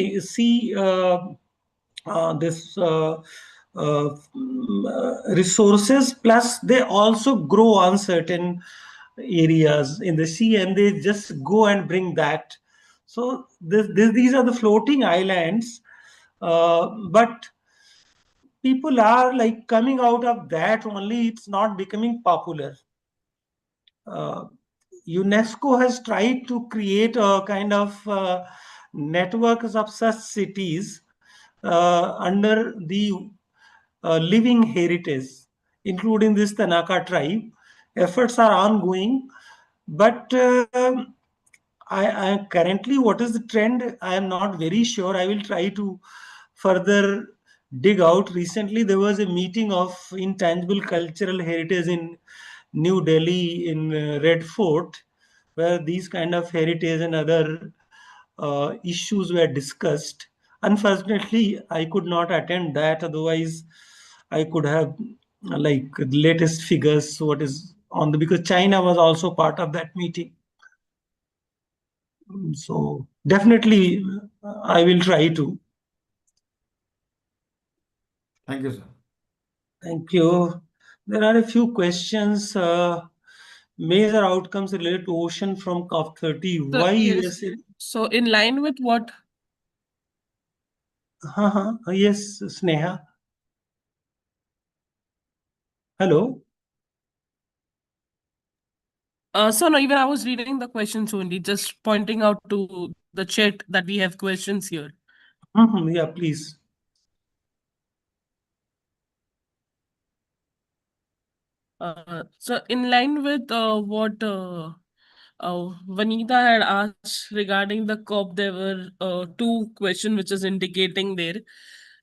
resources, plus they also grow on certain areas in the sea, and they just go and bring that. So these are the floating islands, but people are like coming out of that only. It's not becoming popular. uh, UNESCO has tried to create a kind of networks of such cities under the living heritage, including this Tanaka tribe. Efforts are ongoing, but I currently, what is the trend? I am not very sure. I will try to further dig out. Recently, there was a meeting of intangible cultural heritage in New Delhi in Red Fort, where these kind of heritage and other issues were discussed. Unfortunately, I could not attend that. Otherwise, I could have like the latest figures, what is on the, because China was also part of that meeting. So definitely, I will try to.
Thank you, sir.
Thank you. There are a few questions. Major outcomes related to ocean from COP30.
So,
Why
yes.
USA?
So, in line with what?
Yes, Sneha. Hello.
So no, even I was reading the questions only, just pointing out to the chat that we have questions here.
Yeah, please.
So in line with what Vanita had asked regarding the COP, there were two questions which is indicating there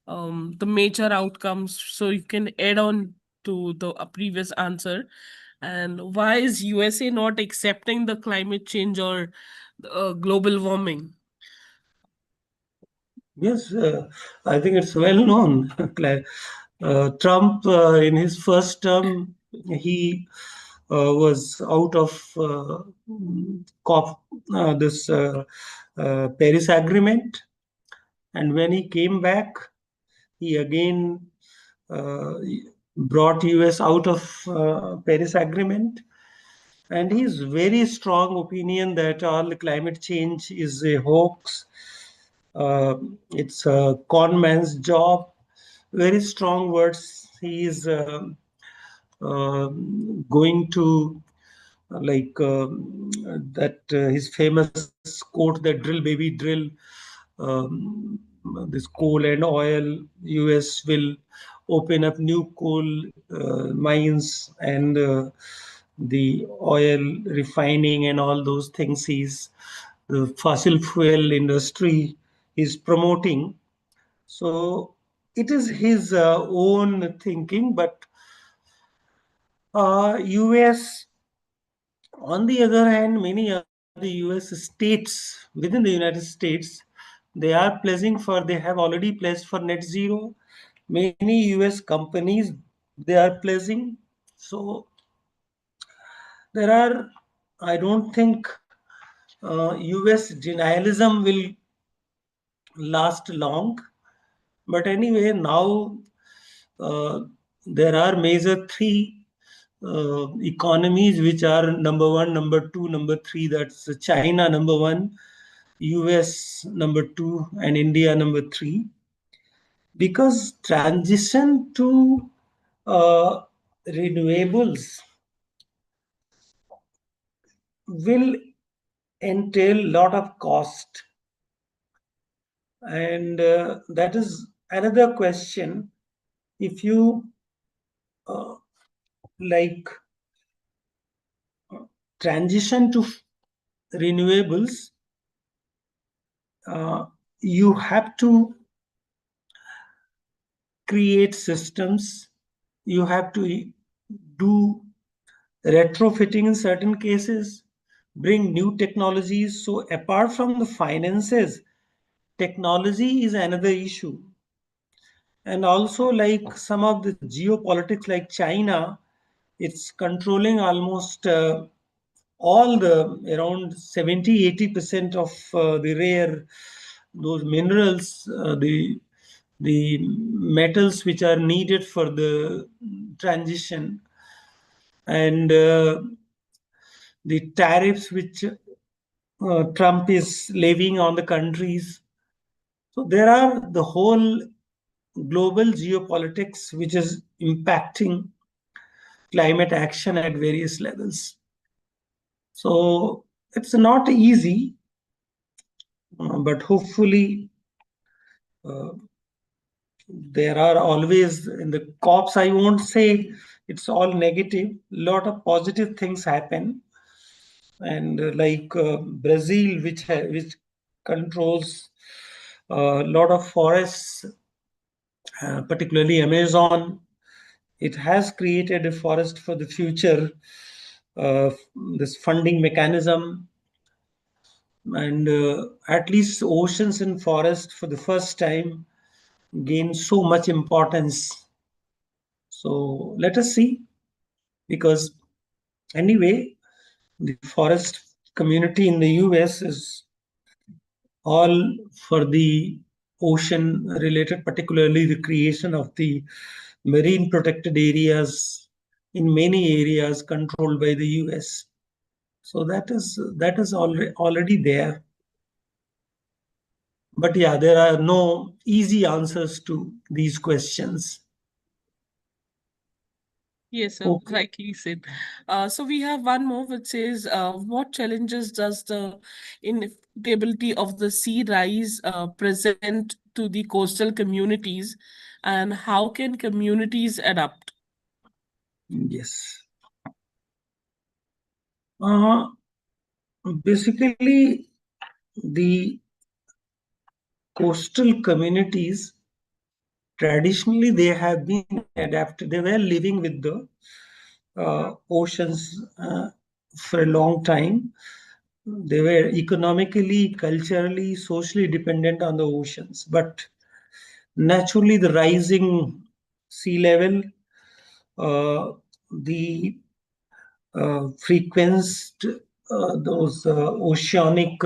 the major outcomes. So you can add on to the previous answer. And why is USA not accepting the climate change or global warming?
Yes, I think it's well known. Trump, in his first term, he was out of COP, this Paris Agreement, and when he came back, he again uh, brought US out of Paris Agreement, and his very strong opinion that all the climate change is a hoax. It's a con man's job. Very strong words. He is going to that his famous quote, that drill baby drill, um, this coal and oil, US will open up new coal mines, and the oil refining and all those things. He's the fossil fuel industry is promoting. So it is his own thinking, but US, on the other hand, many other US states within the United States, they have already pledged for net zero. Many US companies, they are pledging. So there are, I don't think US denialism will last long. But anyway, now there are major three economies which are number one, number two, number three. That's China number one, US number two, and India number three. Because transition to uh, renewables will entail lot of cost. And that is another question. If you like transition to renewables, you have to create systems, you have to do retrofitting in certain cases, bring new technologies. So apart from the finances, technology is another issue. And also, like some of the geopolitics, like China, it's controlling almost all the around 70-80% of the rare those minerals, the metals which are needed for the transition, and the tariffs which Trump is levying on the countries. So there are the whole global geopolitics which is impacting climate action at various levels. So it's not easy, but hopefully there are always in the COPs, I won't say it's all negative, a lot of positive things happen. And like Brazil, which controls a lot of forests, particularly Amazon, it has created a forest for the future, this funding mechanism, and at least oceans and forests for the first time gain so much importance. So let us see, because anyway, the forest community in the US is all for the ocean related, particularly the creation of the marine protected areas in many areas controlled by the US. So that is already there. But yeah, there are no easy answers to these questions.
Yes, sir,
Okay.
rightly said. So we have one more which says, what challenges does the inevitability of the sea rise present to the coastal communities, and how can communities adapt?
Yes. Basically, the coastal communities traditionally they have been adapted. They were living with the oceans for a long time. They were economically, culturally, socially dependent on the oceans. But naturally, the rising sea level, the frequenced those oceanic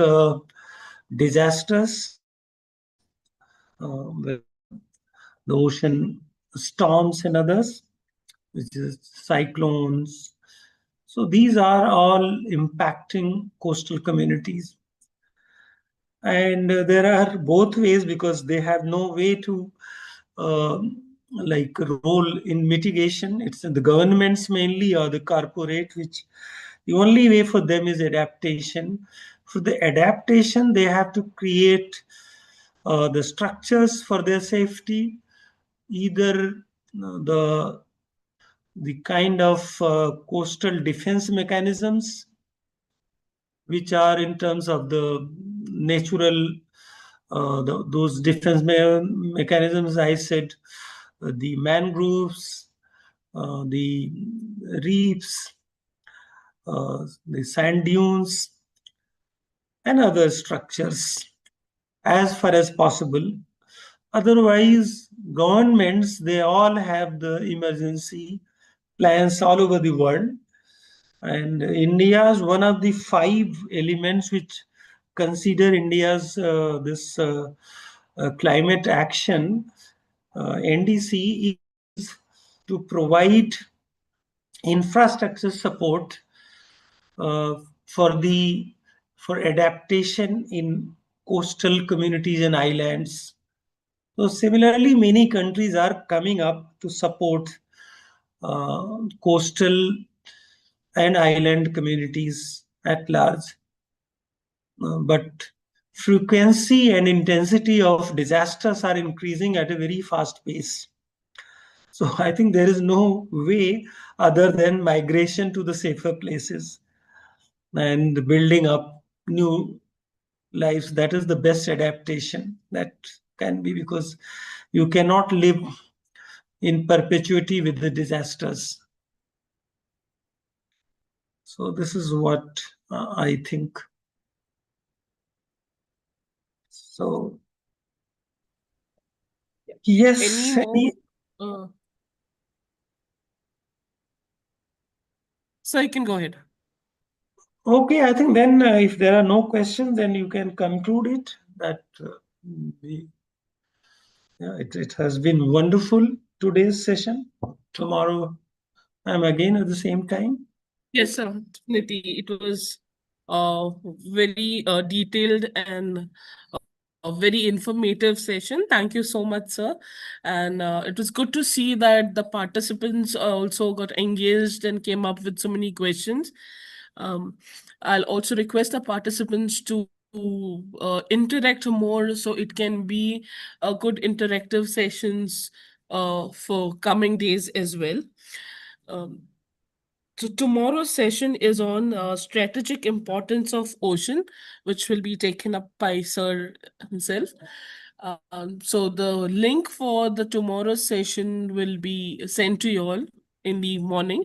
disasters, with the ocean storms and others, which is cyclones. So these are all impacting coastal communities. And there are both ways, because they have no way to like role in mitigation. It's the governments mainly or the corporate, which the only way for them is adaptation. For the adaptation, they have to create the structures for their safety, either the kind of coastal defense mechanisms, which are in terms of the natural those defense mechanisms I said, the mangroves, the reefs, the sand dunes, and other structures as far as possible. Otherwise, governments, they all have the emergency plans all over the world. And India is one of the 5 elements which consider India's this climate action. NDC is to provide infrastructure support uh, for the for adaptation in coastal communities and islands. So similarly, many countries are coming up to support coastal and island communities at large. But frequency and intensity of disasters are increasing at a very fast pace. So I think there is no way other than migration to the safer places and building up new lives. That is the best adaptation that can be, because you cannot live in perpetuity with the disasters. So this is what I think. So yes.
Any more? So you can go ahead.
Okay, I think then if there are no questions, then you can conclude it. That it has been wonderful today's session. Tomorrow I'm again at the same time.
Yes, sir. Definitely. It was very detailed and a very informative session. Thank you so much, sir. And it was good to see that the participants also got engaged and came up with so many questions. Um, I'll also request the participants to interact more, so it can be a good interactive sessions for coming days as well. Um, so tomorrow's session is on strategic importance of ocean, which will be taken up by Sir himself. So the link for the tomorrow's session will be sent to you all in the morning.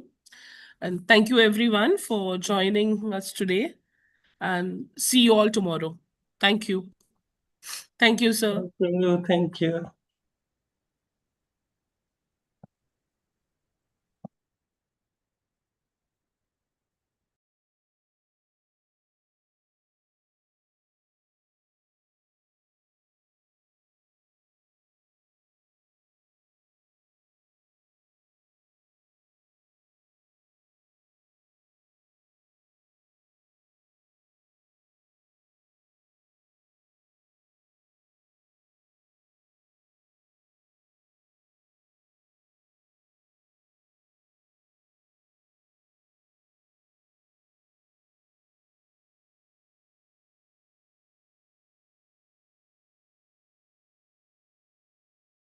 And thank you everyone for joining us today. And see you all tomorrow. Thank you. Thank you, sir.
Thank you. Thank you.